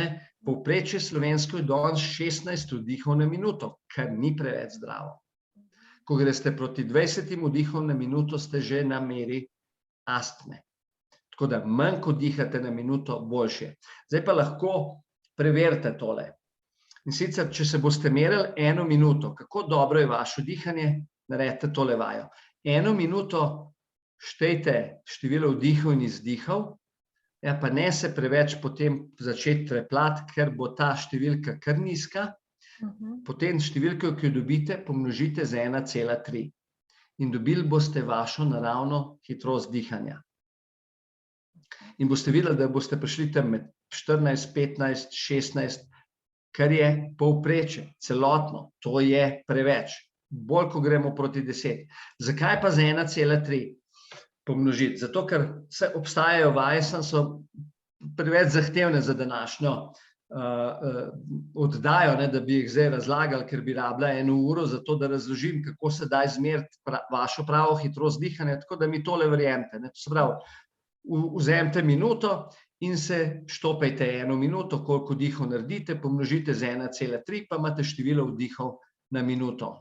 povprečje slovensko je danes 16 vdihov na minuto, kar ni preveč zdravo. Ko greste proti 20 vdihov na minuto, ste že na meri astme. Tako da manj, ko dihate na minuto, boljše. Zdaj pa lahko preverite tole. In sicer, če se boste merili 1 minuto, kako dobro je vaše dihanje, naredite tole vajo. 1 minuto štejte število vdihov in izdihov, pa ne se preveč potem začeti trepljati, ker bo ta številka kar nizka. Potem številko, ki jo dobite, pomnožite z 1,3. in dobili boste vašo naravno hitrost dihanja. In boste videli, da boste prišli tam med 14, 15, 16, kar je povprečje, celotno. To je preveč. Bolj, ko gremo proti 10. Zakaj pa za 1,3 pomnožiti? Zato, ker obstajajo vaje, so preveč zahtevne za današnjo oddajo, da bi jih zdaj razlagali, ker bi rabila 1 uro za to, da razložim, kako se da izmeriti vašo pravo hitrost dihanja, tako da mi tole verjemite. To se pravi, vzemite minuto in se štopajte 1 minuto, koliko dihov naredite, pomnožite z 1,3, pa imate število vdihov na minuto.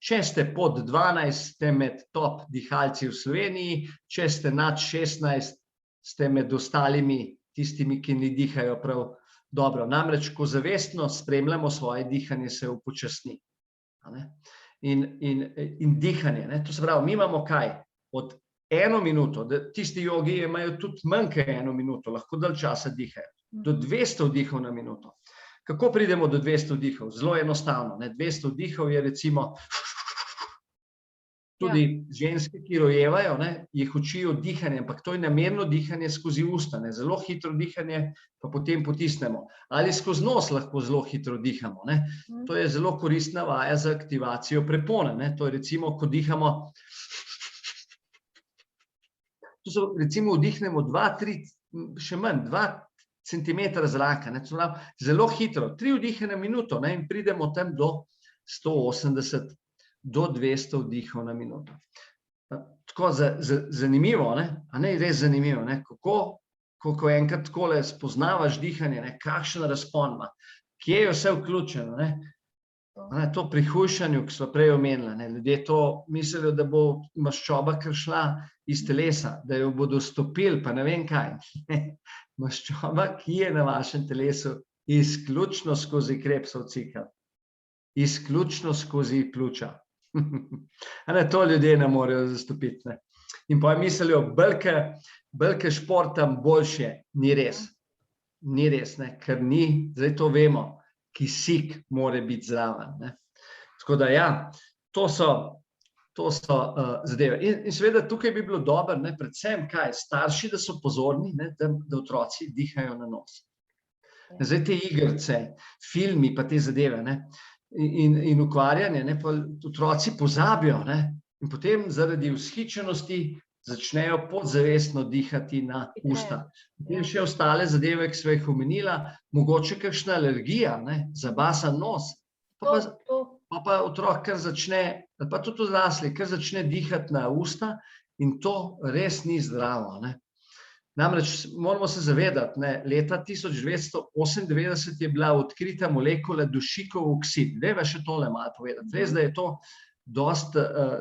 Če ste pod 12, ste med top dihalci v Sloveniji, če ste nad 16, ste med ostalimi tistimi, ki ne dihajo prav dobro. Namreč, ko zavestno spremljamo svoje dihanje, se upočasni. In dihanje, to se pravi, mi imamo kaj? Od 1 minuto, tisti jogi imajo tudi manj kot 1 minuto, lahko dalj časa dihajo, do 200 vdihov na minuto. Kako pridemo do 200 vdihov? Zelo enostavno. 200 vdihov je recimo, tudi ženske, ki rojevajo, jih učijo dihanje, ampak to je namerno dihanje skozi usta, zelo hitro dihanje, pa potem potisnemo. Ali skozi nos lahko zelo hitro dihamo. To je zelo koristna vaja za aktivacijo prepone. To je recimo, ko dihamo, recimo vdihnemo 2-3, še manj, 2 centimetra zraka, zelo hitro, 3 vdihe na minuto in pridemo tam do 180 do 200 vdihov na minuto. Tako zanimivo, a ne res zanimivo, ko enkrat takole spoznavaš dihanje, kakšen razpon ima, kje je vse vključeno. To pri hujšanju, ki smo prej omenili, ljudje to mislijo, da bo maščoba kar šla iz telesa, da jo bodo stopili, pa ne vem kaj. Maščoba, ki je na vašem telesu, izključno skozi Krebsov cikel, izključno skozi pljuča. To ljudje ne morejo zastopiti. In pa mislijo, bolj ke športam, boljše. Ni res. Ni res, ker ni, zdaj to vemo, kisik mora biti zraven. Tako da ja, to so zadeve. In seveda tukaj bi bilo dobro, predvsem kaj, starši, da so pozorni, da otroci dihajo na nos. Zdaj te igrice, filmi pa te zadeve, in ukvarjanje, pa otroci pozabijo, in potem zaradi vzhičenosti začnejo podzavestno dihati na usta. In še ostale zadeve, ki sva jih omenila, mogoče kakšna alergija, zabasan nos, pa otrok kar začne, pa tudi odrasli, kar začne dihati na usta in to res ni zdravo. Namreč moramo se zavedati, leta 1998 je bila odkrita molekula dušikov oksid. Dajva še tole malo povedati. Res, da je to dosti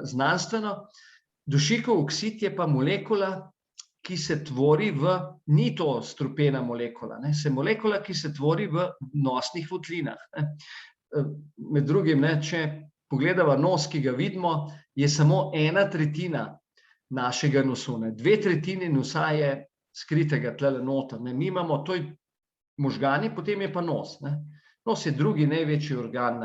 znanstveno. Dušikov oksid je pa molekula, ki se tvori ni to strupena molekula, se molekula, ki se tvori v nosnih votlinah. Med drugim, če pogledava nos, ki ga vidimo, je samo 1/3 našega nosu. 2/3 nosa je skritega tlele noter. Mi imamo, to je možgani, potem je pa nos. Nos je drugi največji organ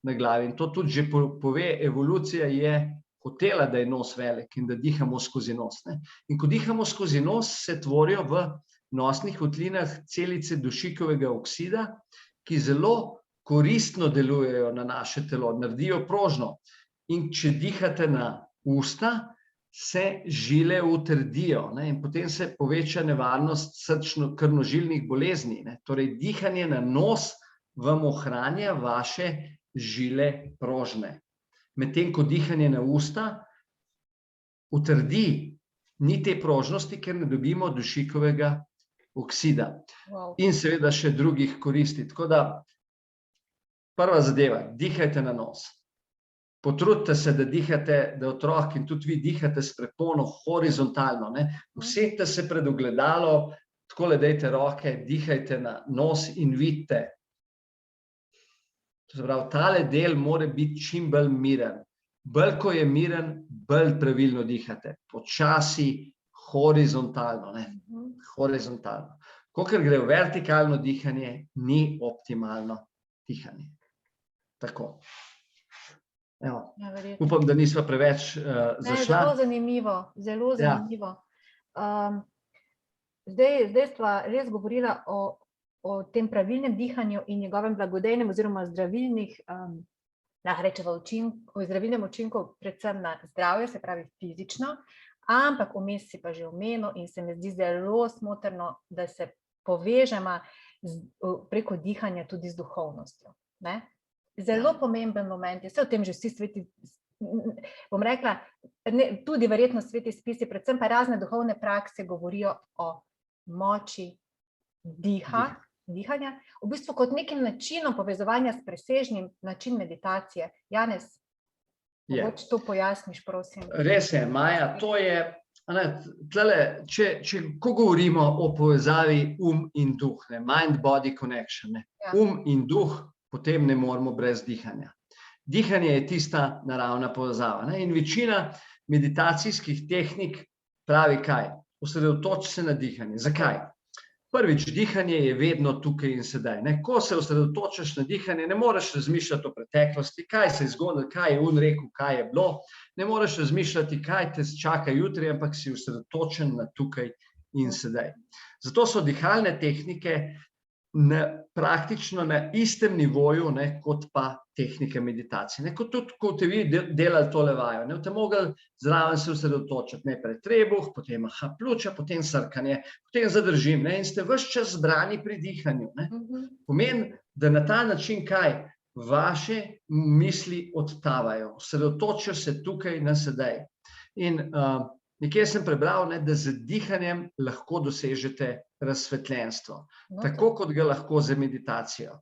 na glavi in to tudi že pove, evolucija je hotela, da je nos velik in da dihamo skozi nos. In ko dihamo skozi nos, se tvorijo v nosnih votlinah celice dušikovega oksida, ki zelo koristno delujejo na naše telo, naredijo prožno. In če dihate na usta, se žile utrdijo in potem se poveča nevarnost srčno-krvnožilnih bolezni. Torej, dihanje na nos vam ohranja vaše žile prožne. Medtem ko dihanje na usta utrdi, ni te prožnosti, ker ne dobimo dušikovega oksida. In seveda še drugih koristi. Tako da, prva zadeva, dihajte na nos. Potrudite se, da dihate, da otrok in tudi vi dihate s prepono horizontalno. Usedite se pred ogledalo, takole dajte roke, dihajte na nos in vidite. To se pravi, tale del mora biti čim bolj miren. Bolj, ko je miren, bolj pravilno dihate. Počasi, horizontalno. Horizontalno. Kakor gre v vertikalno dihanje, ni optimalno dihanje. Tako. Evo. Ja, verjetno. Upam, da nisva preveč zašla. Zelo zanimivo, zelo Ja. zanimivo. Zdaj sva res govorila o tem pravilnem dihanju in njegovem blagodejnem oziroma zdravilnih, lahko rečeva o zdravilnem učinku predvsem na zdravje, se pravi fizično, ampak vmes si pa že omenil in se mi zdi zelo smotrno, da se povežemo preko dihanja tudi z duhovnostjo. Ne? Zelo pomemben moment je, vse o tem že vsi sveti, bom rekla, tudi verjetno sveti spisi, predvsem pa razne duhovne prakse govorijo o moči dihanja, v bistvu kot nekim načinom povezovanja s presežnim način meditacije. Janez, mogoče to pojasniš, prosim. Res je, Maja, to je, ko govorimo o povezavi in duh, mind-body connection, Ja. in duh, potem ne moremo brez dihanja. Dihanje je tista naravna povezava. In večina meditacijskih tehnik pravi kaj? Osredotoči se na dihanje. Zakaj? Prvič, dihanje je vedno tukaj in sedaj. Ko se osredotočiš na dihanje, ne moreš razmišljati o preteklosti, kaj se je zgodilo, kaj je rekel, kaj je bilo. Ne moreš razmišljati, kaj te čaka jutri, ampak si osredotočen na tukaj in sedaj. Zato so dihalne tehnike praktično na istem nivoju, kot pa tehnike meditacije. Kot tudi, ko te vi delali tole vajo, boste mogli zraven se osredotočiti, najprej trebuh, potem pljuča, potem srkanje, potem zadržim in ste ves čas zbrani pri dihanju. Pomeni, da na ta način kaj? Vaše misli odtavajo, osredotočijo se tukaj na sedaj. In nekje sem prebral, da z dihanjem lahko dosežete razsvetljenstvo, tako kot ga lahko z meditacijo.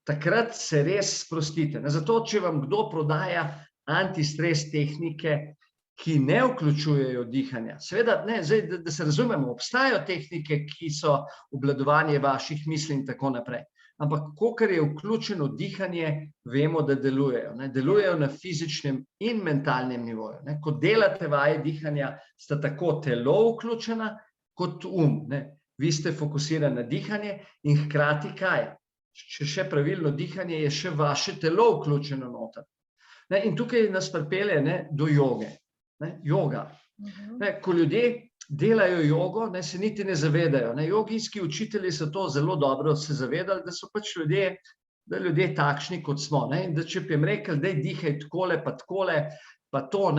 Takrat se res sprostite. Zato, če vam kdo prodaja antistres tehnike, ki ne vključujejo dihanja, seveda, da se razumemo, obstajajo tehnike, ki so obvladovanje vaših misli in tako naprej. Ampak, kolikor je vključeno dihanje, vemo, da delujejo. Delujejo na fizičnem in mentalnem nivoju. Ko delate vaje dihanja, sta tako telo vključena, kot Vi ste fokusirani na dihanje in hkrati kaj? Če še pravilno dihanje, je še vaše telo vključeno noter. In tukaj nas pripelje do joge. Joga. Ko ljudje delajo jogo, se niti ne zavedajo. Jogijski učitelji so to zelo dobro se zavedali, da so pač ljudje takšni, kot smo. In da če bi jim rekli, da dihaj takole, pa to,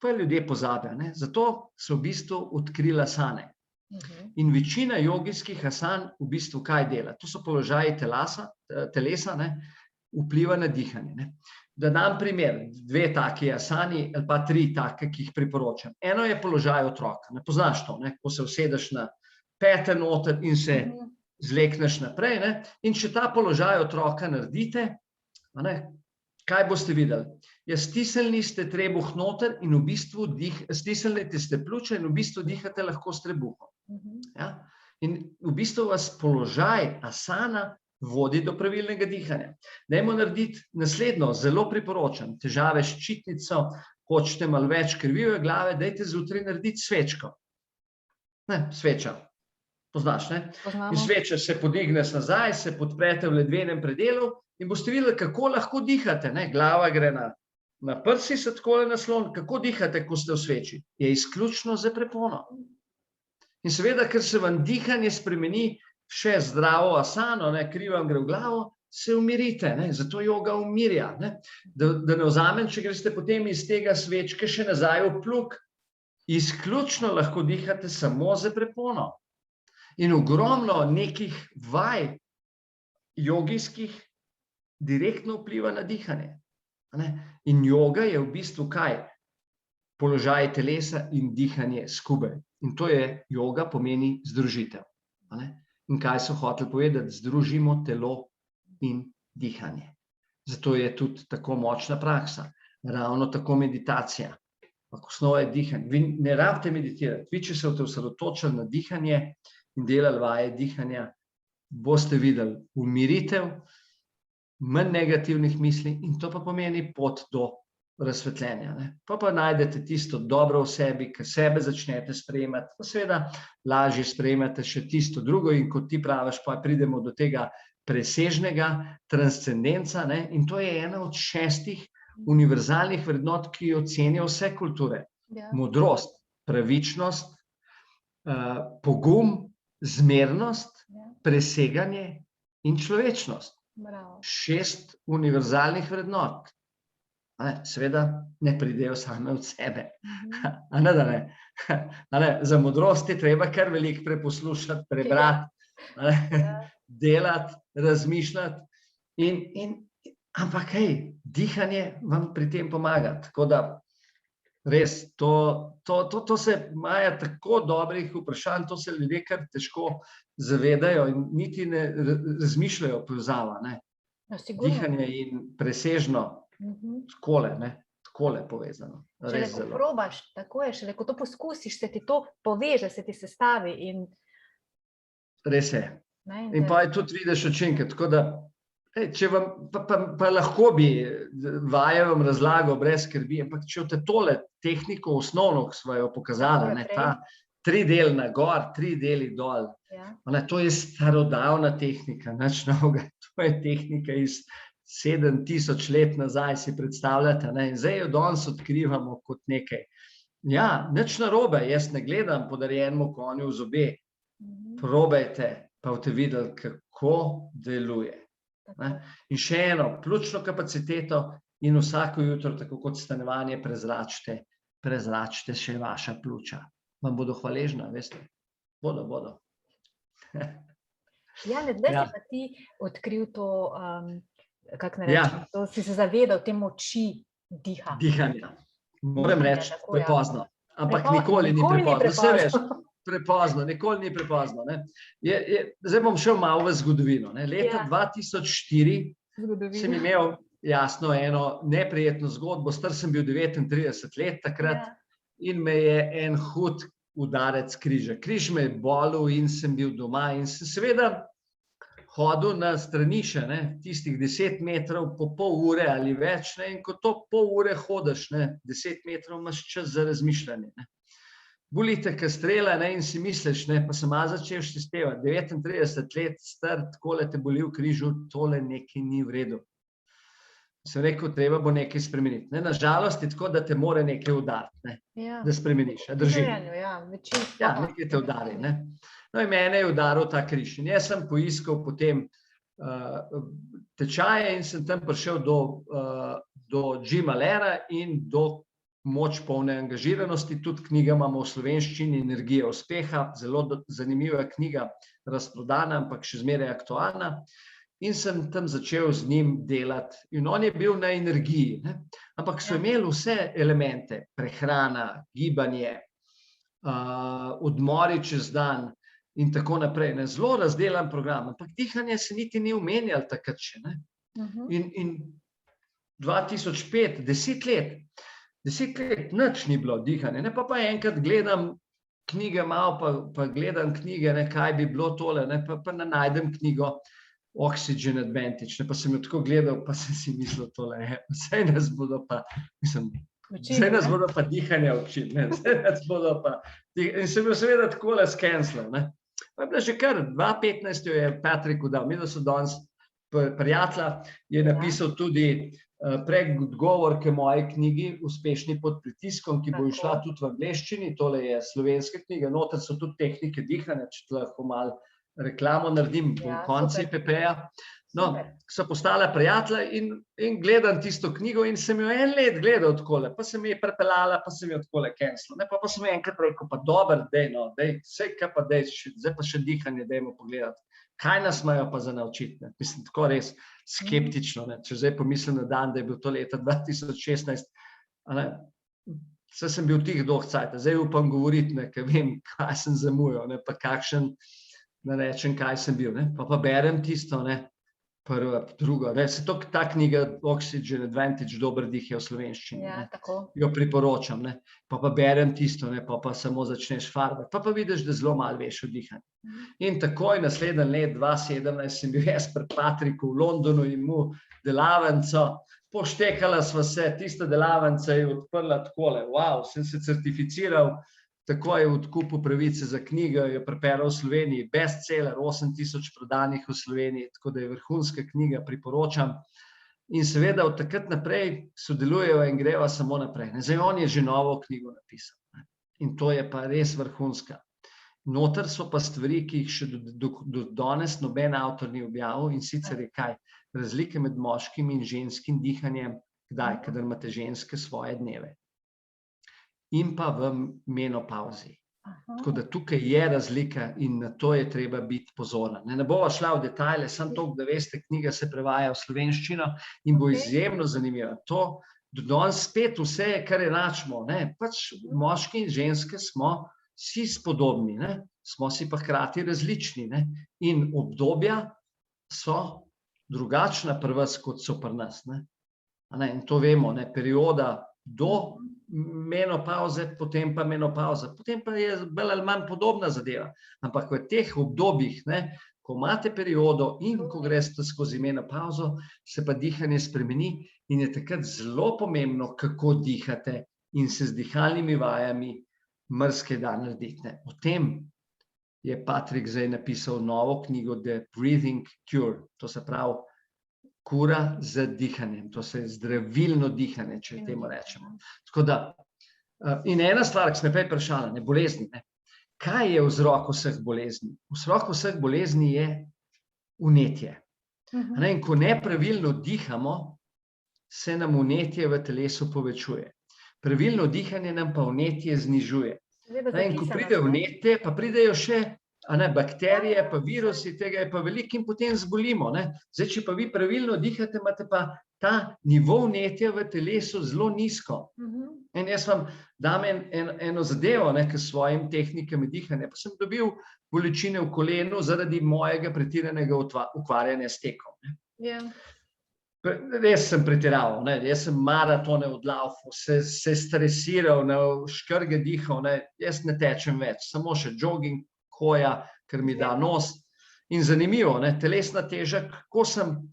pa ljudje pozabijo. Zato so v bistvu odkrili asane. In večina jogijskih asan v bistvu kaj dela? To so položaji telesa, vpliva na dihanje. Da dam primer, 2 taki asani ali pa 3 take, ki jih priporočam. Eno je položaj otroka. Ne poznaš to, ko se usedeš na pete noter in se zlekneš naprej. In če ta položaj otroka naredite, kaj boste videli? Stisnili ste trebuh noter in v bistvu stisnili ste pljuča in v bistvu dihate lahko s trebuhom. In v bistvu vas položaj asana vodi do pravilnega dihanja. Dajmo narediti naslednjo, zelo priporočam. Težave s ščitnico, hočete malo več krvi v glave, dajte zjutraj narediti svečko. Sveča. Poznaš, ne? In sveča se podigne nazaj, se podprete v ledvenem predelu in boste videli, kako lahko dihate. Glava gre na prsi, se takole naslon. Kako dihate, ko ste v sveči? Je izključno za prepono. In seveda, ker se vam dihanje spremeni še zdravo asano, kri vam gre v glavo, se umirite. Zato joga umirja. Da ne vzamem, če greste potem iz tega svečke še nazaj v plug, izključno lahko dihate samo za prepono. In ogromno nekih vaj jogijskih direktno vpliva na dihanje. In joga je v bistvu kaj? Položaj telesa in dihanje skupaj. In to je joga, pomeni združitev. In kaj so hoteli povedati? Združimo telo in dihanje. Zato je tudi tako močna praksa. Ravno tako meditacija. Osnova je dihanje. Vi ne rabite meditirati. Vi, če se boste osredotočili na dihanje in delali vaje dihanja, boste videli umiritev, manj negativnih misli in to pa pomeni pot do razsvetljenja. Pa najdete tisto dobro v sebi, ker sebe začnete sprejemati, pa seveda lažje sprejemate še tisto drugo in kot ti praviš, pa pridemo do tega presežnega transcendenca in to je ena od 6 univerzalnih vrednot, ki jo cenijo vse kulture. Ja. Modrost, pravičnost, pogum, zmernost, Ja. preseganje in človečnost. Bravo. 6 univerzalnih vrednot. Seveda ne pridejo same od sebe. A ne, da ne. A ne, za modrost je treba kar veliko preposlušati, prebrati, delati, razmišljati. Ampak hej, dihanje vam pri tem pomaga. Tako da res, to se imajo tako dobrih vprašanj, to se ljudje kar težko zavedajo in niti ne razmišljajo povezava. No, sigurno. Dihanje in presežno, takole povezano. Šele Res ko zelo. probaš, tako je, šele ko to poskusiš, se ti to poveže, se ti sestavi in Res je. ne, In pa je tudi vidiš učinke, tako da če vam, pa lahko bi vaje vam razlagal brez skrbi, ampak če boste tole tehniko osnovno, ki smo jo pokazali, ta 3-delna gor, 3 deli dol, to je starodavna tehnika, nič novega, to je tehnika iz 7000 let nazaj, si predstavljate, in zdaj jo danes odkrivamo kot nekaj. Ja, nič narobe, jaz ne gledam podarjenemu konju v zobe, probajte, pa boste videli, kako deluje. In še eno, pljučno kapaciteto in vsako jutro, tako kot stanovanje, prezračite še vaša pljuča. Vam bodo hvaležna, veste? Bodo. Ja, zdaj si pa ti odkril to, kako ne rečem, to si se zavedal te moči dihanja. Moram reči, prepozno. Ampak nikoli ni prepozno. Vse veš, prepozno, nikoli ni prepozno. Zdaj bom šel malo v zgodovino. Leta 2004 sem imel jasno eno neprijetno zgodbo, star sem bil 39 let takrat in me je en hud udarec križa. Križ me je bolel in sem bil doma in sem seveda hodil na stranišče, tistih 10 metrov po pol ure ali več, in ko to pol ure hodiš, 10 metrov imaš čas za razmišljanje. Boli te ka strela in si misliš, pa sem malo začel števati, 39 let star, takole te boli v križu, tole nekaj ni v redu. Sem rekel, treba bo nekaj spremeniti. Na žalost je tako, da te mora nekaj udariti, da spremeniš. Drži. Ja, nekaj te udari. No in mene je udaril ta križ. In jaz sem poiskal potem tečaje in sem tam prišel do Jima Lehra in do Moč polne angažiranosti. Tudi knjiga imamo v slovenščini, Energija uspeha. Zelo zanimiva knjiga, razprodana, ampak še zmeraj aktualna. In sem tam začel z njim delati. In on je bil na energiji. Ampak so imeli vse elemente, prehrana, gibanje, odmori čez dan in tako naprej. Zelo razdelan program. Ampak dihanje se niti ni omenjalo takrat še. In 2005, 10 let, nič ni bilo dihanje. Pa enkrat gledam knjige malo, pa gledam knjige, kaj bi bilo tole, pa najdem knjigo Oxygen Advantage, pa sem jo tako gledal, pa sem si mislil tole, vse nas bodo pa, vse nas bodo pa dihanja učili, vse nas bodo pa, in sem jo seveda takole skenslal. Pa je bila že kar 2015 jo je Patrick udal, mi da so danes prijatelja, je napisal tudi predgovor k moji knjigi Uspešni pod pritiskom, ki bo išla tudi v angleščini, tole je slovenska knjiga, noter so tudi tehnike dihanja, če lahko malo reklamo naredim v konci PP-ja. No, so postala prijatelja in gledam tisto knjigo in sem jo en let gledal takole, pa sem je prepeljala, pa sem jo takole cancel. Pa sem enkrat rekel, pa dober, sej kaj pa dej, zdaj pa še dihanje, dajmo pogledati. Kaj nas imajo pa za naučiti? Mislim, tako res skeptično, če zdaj pomislim na dan, da je bil to leta 2016, saj sem bil tih dolg cajt, zdaj upam govoriti, ker vem, kaj sem zamujal, pa kakšen, da rečem, kaj sem bil. Pa berem tisto, prvo, drugo. Se to ta knjiga Oxygen Advantage, dober dih je v slovenščini. Jo priporočam. Pa berem tisto, pa samo začneš farbati. Pa vidiš, da zelo malo veš o dihanju. In takoj naslednji let, 2017, sem bil jaz pri Patricku v Londonu in mu delavnico. Poštekala sva se, tista delavnica je odprla takole. Wow, sem se certificiral. Tako je odkupil pravice za knjigo, jo pripeljal v Sloveniji, bestseller, 8000 prodanih v Sloveniji, tako da je vrhunska knjiga, priporočam. In seveda od takrat naprej sodelujejo in grejo samo naprej. Zdaj on je že novo knjigo napisal. In to je pa res vrhunska. Noter so pa stvari, ki jih še do danes noben avtor ni objavil, in sicer je kaj? Razlike med moškim in ženskim dihanjem, kdaj, kadar imate ženske svoje dneve. In pa v menopauzi. Tako da tukaj je razlika in na to je treba biti pozoren. Ne bova šla v detajle, samo toliko, da veste, knjiga se prevaja v slovenščino in bo izjemno zanimiva. To do danes spet vse je, kar enačimo. Pač moški in ženske smo si spodobni, smo si pa hkrati različni. In obdobja so drugačna pri vas, kot so pri nas. In to vemo, perioda do menopauze, potem pa menopauza. Potem pa je bolj ali manj podobna zadeva. Ampak v teh obdobjih, ko imate periodo in ko greste skozi menopauzo, se pa dihanje spremeni in je takrat zelo pomembno, kako dihate in se z dihalnimi vajami marsikaj da narediti. O tem je Patrik zdaj napisal novo knjigo The Breathing Cure. To se pravi kura z dihanjem. To se je zdravilno dihanje, če temu rečemo. Tako da, in ena stvar, ki smo prej vprašali, bolezni. Kaj je vzrok vseh bolezni? Vzrok vseh bolezni je vnetje. In ko nepravilno dihamo, se nam vnetje v telesu povečuje. Pravilno dihanje nam pa vnetje znižuje. In ko pride vnetje, pa pridejo še bakterije, pa virusi, tega je pa veliko in potem zbolimo. Zdaj, če pa vi pravilno dihate, imate pa ta nivo vnetja v telesu zelo nizko. In jaz vam dam eno zadevo, ki s svojim tehnikami dihanja, pa sem dobil bolečine v kolenu zaradi mojega pretiranega ukvarjanja s tekom. Res sem pretiraval, jaz sem maratone odlaufal, se stresiral, škrge dihal, jaz ne tečem več, samo še jogging, hoja, ker mi da nos. In zanimivo, telesna teža, ko sem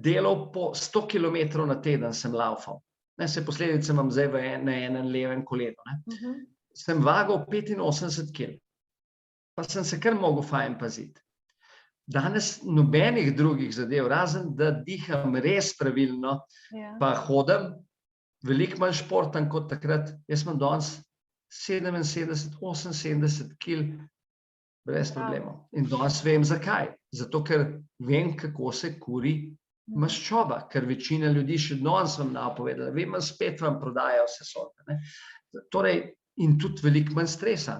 delal po 100 km na teden, sem laufal. Se posledice imam zdaj na enem levem kolenu. Sem vagal 85 kg. Pa sem se kar mogel fajn paziti. Danes nobenih drugih zadev, razen da diham res pravilno, pa hodim, veliko manj športan kot takrat. Jaz imam danes 77-78 kg brez problemov. In danes vem zakaj. Zato, ker vem, kako se kuri maščoba, ker večina ljudi še danes vam napovedala. Vem, spet vam prodajajo vse sorte. Torej, in tudi veliko manj stresa.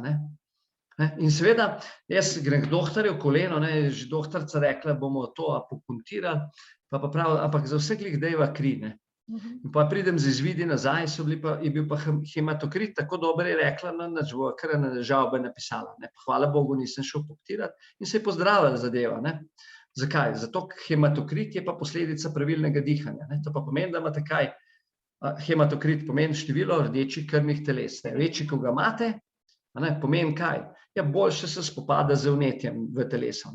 In seveda, jaz grem k doktorju v koleno, že doktorica rekla, bomo to apopuntirali, pa pravi, ampak za vse glih dajva kri. In pa pridem z izvidi nazaj, je bil pa hematokrit, tako dobro je rekla, kar je na žalbe napisala. Hvala Bogu, nisem šel punktirati in se je pozdravila zadeva. Zakaj? Zato, ker hematokrit je pa posledica pravilnega dihanja. To pa pomeni, da imate kaj? Hematokrit pomeni število rdečih krvnih teles. Večji, ko ga imate, pomeni kaj? Boljše se spopada z vnetjem v telesu.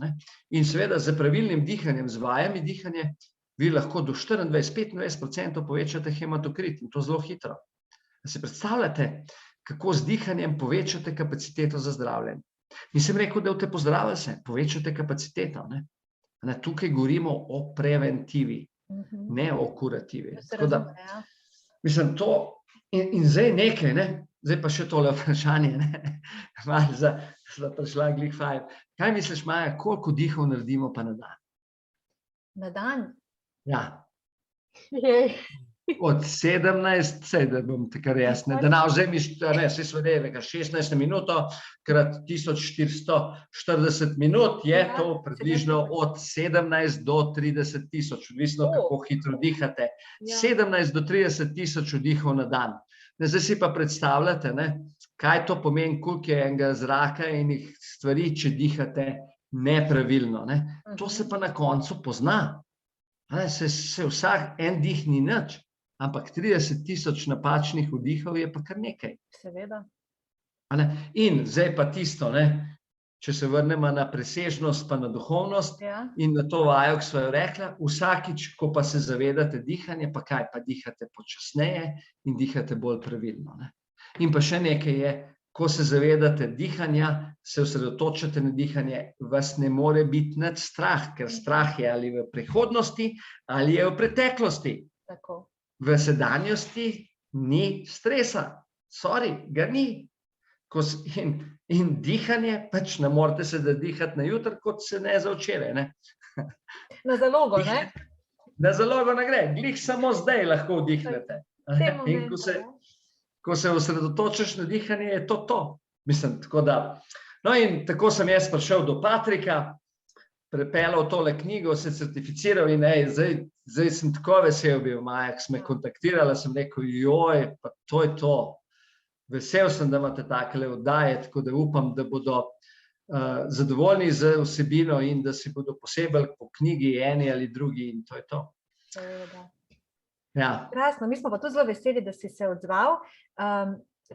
In seveda z pravilnim dihanjem, z vajami dihanja, vi lahko do 24-25% povečate hematokrit in to zelo hitro. Si predstavljate, kako z dihanjem povečate kapaciteto za zdravljenje. Nisem rekel, da te pozdravlja se, povečate kapaciteto. Tukaj govorimo o preventivi, ne o kurativi. Mislim, to in zdaj nekaj, zdaj pa še tole vprašanje, malo za prišla glih fajn. Kaj misliš, Maja, koliko dihov naredimo pa na dan? Na dan? Ja. Od 17, da bom takar jasne, da vzaj mi, vse svede, 16 minuto krat 1440 minut je to približno od 17 do 30 tisoč, odvisno kako hitro dihate. 17 do 30 tisoč vdihov na dan. Zdaj si pa predstavljate, kaj to pomeni, koliko je enega zraka in stvari, če dihate nepravilno. To se pa na koncu pozna. Se vsak en dih ni nič, ampak 30 tisoč napačnih vdihov je pa kar nekaj. Seveda. In zdaj pa tisto, če se vrnemo na presežnost pa na duhovnost in na to vajo, ki sva jo rekla, vsakič, ko pa se zavedate dihanja, pa kaj, pa dihate počasneje in dihate bolj pravilno. In pa še nekaj je, ko se zavedate dihanja, se osredotočate na dihanje, vas ne more biti nič strah, ker strah je ali v prihodnosti, ali je v preteklosti. Tako. V sedanjosti ni stresa. Sorry, ga ni. In dihanje, pač ne morete se dihati na jutri, kot se ne za včeraj, ne. Na zalogo, ne? Na zalogo ne gre, glih samo zdaj lahko vdihnete. V tem In momentu, ko se osredotočiš na dihanje, je to. Mislim, tako da. No in tako sem jaz prišel do Patrika, prepeljal tole knjigo, se certificiral in zdaj sem tako vesel bil, Maja, ko sem me kontaktirala, sem rekel, joj, pa to je to. Vesel sem, da imate takele oddaje, tako da upam, da bodo zadovoljni z vsebino in da si bodo posebej po knjigi eni ali drugi in to je to. Seveda. Ja. Krasno, mi smo pa tudi zelo veseli, da si se odzval.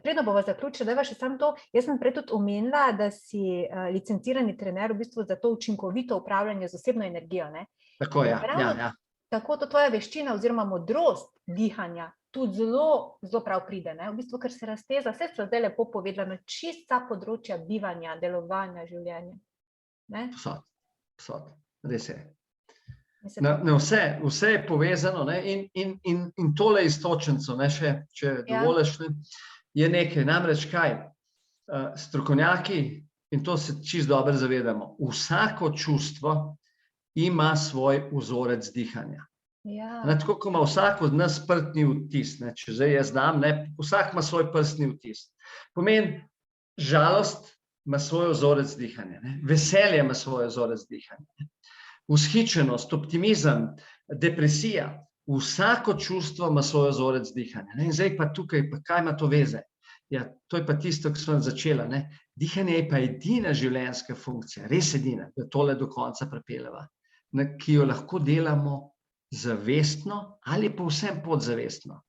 Predno bova zaključila, da še samo to. Jaz sem prej tudi omenila, da si licencirani trener v bistvu za to učinkovito upravljanje z osebno energijo, ne? Tako, ja. Tako to tvoja veščina oziroma modrost dihanja tudi zelo prav pride, ne? V bistvu, ker se razteza, vse ste zdaj lepo povedala, na čista področja bivanja, delovanja, življenja. Posod, res je. Vse je povezano, ne? In tole istočnico, ne, še, če dovoliš, ne, je nekaj, namreč kaj, strokovnjaki, in to se čisto dobro zavedamo, vsako čustvo ima svoj vzorec dihanja. Tako, ko ima vsak od nas prstni vtis, ne, če zdaj jaz znam, ne, vsak ima svoj prstni vtis. Pomeni, žalost ima svoj vzorec dihanja, ne, veselje ima svoj vzorec dihanja, ne. Vzhičenost, optimizem, depresija, vsako čustvo ima svoj vzorec dihanja. In zdaj pa tukaj, pa kaj ima to veze? Ja, to je pa tisto, ki smo začela. Ne? Dihanje je pa edina življenjska funkcija, res edina, da tole do konca pripeljeva, ki jo lahko delamo zavestno ali povsem podzavestno.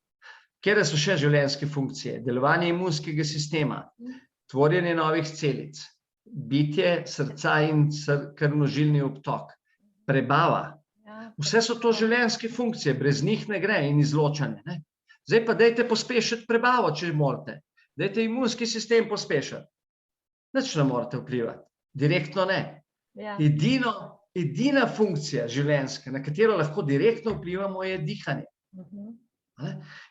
Katere so še življenjske funkcije? Delovanje imunskega sistema, tvorjenje novih celic, bitje srca in krvnožilni obtok, prebava. Vse so to življenjske funkcije, brez njih ne gre in izločanje. Ne? Zdaj pa dajte pospešiti prebavo, če morate. Dajte imunski sistem pospešiti. Nič ne morate vplivati. Direktno ne. Edina funkcija življenjska, na katero lahko direktno vplivamo, je dihanje.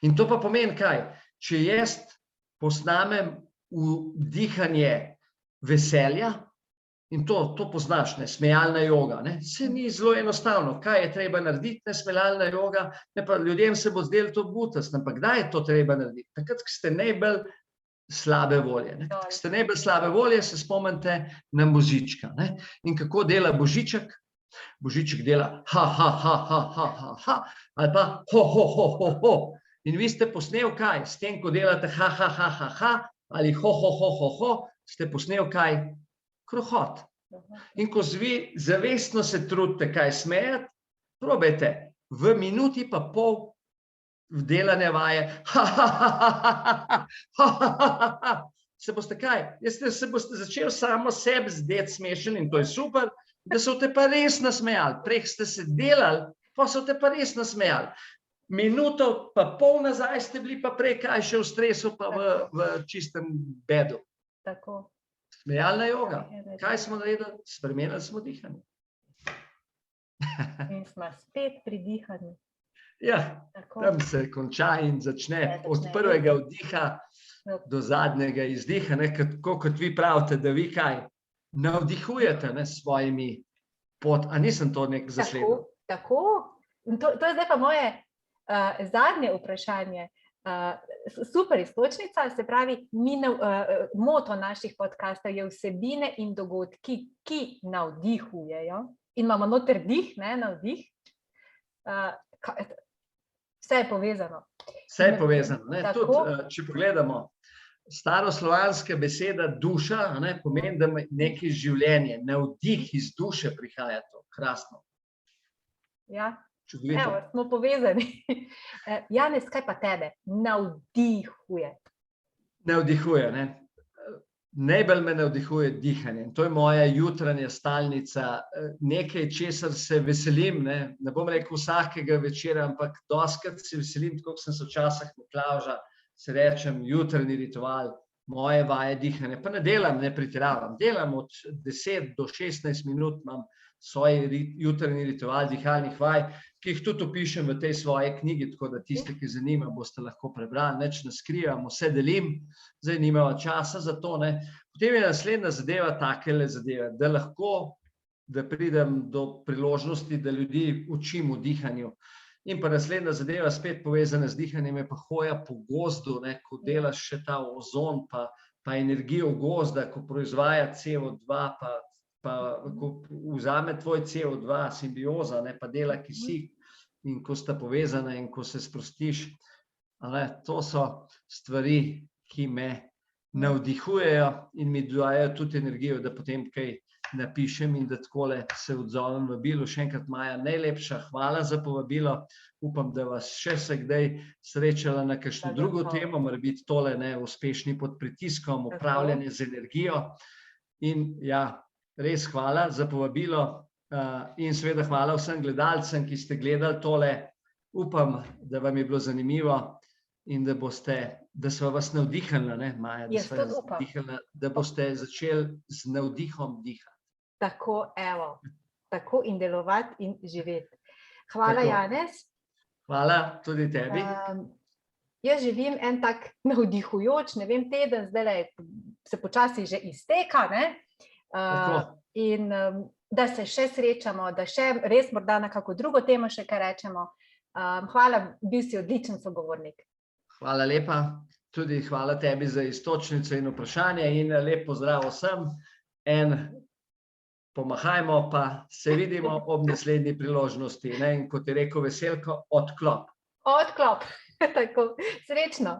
In to pa pomeni kaj? Če jaz posnamem v dihanje veselja, in to poznaš, ne, smejalna joga, ne, se ni zelo enostavno, kaj je treba narediti, ne, smejalna joga, ne, pa ljudem se bo zdelo to butast, ampak kdaj je to treba narediti? Takrat, ko ste najbolj slabe volje, ne, ko ste najbolj slabe volje, se spomnite na Božička, ne, in kako dela Božiček? Božiček dela ha, ha, ha, ha, ha, ha, ha, ali pa ho, ho, ho, ho, ho, in vi ste posnel kaj? S tem, ko delate ha, ha, ha, ha, ha, ali ho, ho, ho, ho, ho, ste posnel kaj? Krohot. In ko vi zavestno se trudite kaj smejati, probajte v minuti pa pol delane vaje, ha, ha, ha, ha, ha, ha, ha, ha, ha, se boste kaj? Se boste začeli samo sebi zdeti smešen in to je super, da so te pa res nasmejali. Prej ste se delali, pa so te pa res nasmejali. Minuto pa pol nazaj ste bili pa prej kaj še v stresu pa v čistem bedu. Tako. Smejalna joga. Kaj smo naredili? Spremenili smo dihanje. In smo spet pri dihanju. Ja, tam se konča in začne od prvega vdiha do zadnjega izdiha, tako kot vi pravite, da vi kaj navdihujete s svojimi a nisem to nek zasledil? Tako. In to je zdaj pa moje zadnje vprašanje. Super iztočnica, se pravi, moto naših podcastov je vsebine in dogodki, ki navdihujejo. In imamo noter dih, ne, navdih. Vse je povezano. Vse je povezano. Ne? Tudi, če pogledamo, staroslovanska beseda duša, ne, pomeni, da nekaj življenje, navdih iz duše prihaja to. Krasno. Ja. Evo, smo povezani. Janez, kaj pa tebe navdihuje? Navdihuje, ne. Najbolj me navdihuje dihanje. To je moja jutranja stalnica. Nekaj, česar se veselim, ne bom rekel vsakega večera, ampak dostikrat se veselim, tako kot sem se včasih Miklavža, se rečem jutranji ritual, moje vaje dihanja. Pa ne delam, ne pretiravam. Delam od 10 do 16 minut, imam svoj jutranji ritual dihalnih vaj, ki jih tudi opišem v tej svoji knjigi, tako da tiste, ki zanima, boste lahko prebrali, nič ne skrivam, vse delim, zdaj nimamo časa za to. Potem je naslednja zadeva takele zadeve, da pridem do priložnosti, da ljudi učim o dihanju. In pa naslednja zadeva, spet povezana z dihanjem, je pa hoja po gozdu, ko delaš še ta ozon, pa energijo gozda, ko proizvaja CO2, pa ko vzame tvoj CO2, simbioza, pa dela kisik, in ko sta povezana in ko se sprostiš. To so stvari, ki me navdihujejo in mi dajo tudi energijo, da potem kaj napišem in da takole se odzovem vabilu. Še enkrat, Maja, najlepša hvala za povabilo. Upam, da vas še se kdaj srečala na kakšno drugo temo, mora biti tole uspešni pod pritiskom, upravljanje z energijo. In ja, res hvala za povabilo in seveda hvala vsem gledalcem, ki ste gledali tole. Upam, da vam je bilo zanimivo in da so vas navdihnila, Maja, da boste začeli z navdihom dihati. Tako, evo, tako in delovati in živeti. Hvala, Janez. Hvala tudi tebi. Jaz živim en tak navdihujoč, ne vem, teden, zdaj se počasi že izteka, in da se še srečamo, da še res morda na kako drugo temo še kaj rečemo. Hvala, bil si odličen sogovornik. Hvala lepa, tudi hvala tebi za iztočnico in vprašanje in lep pozdrav vsem. Pomahajmo, pa se vidimo ob naslednji priložnosti. In kot je rekel Veselko, odklop. Odklop, tako, srečno.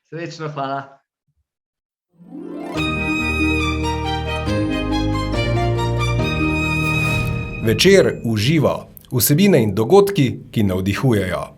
Srečno, hvala. Večer v živo. Vsebine in dogodki, ki navdihujejo.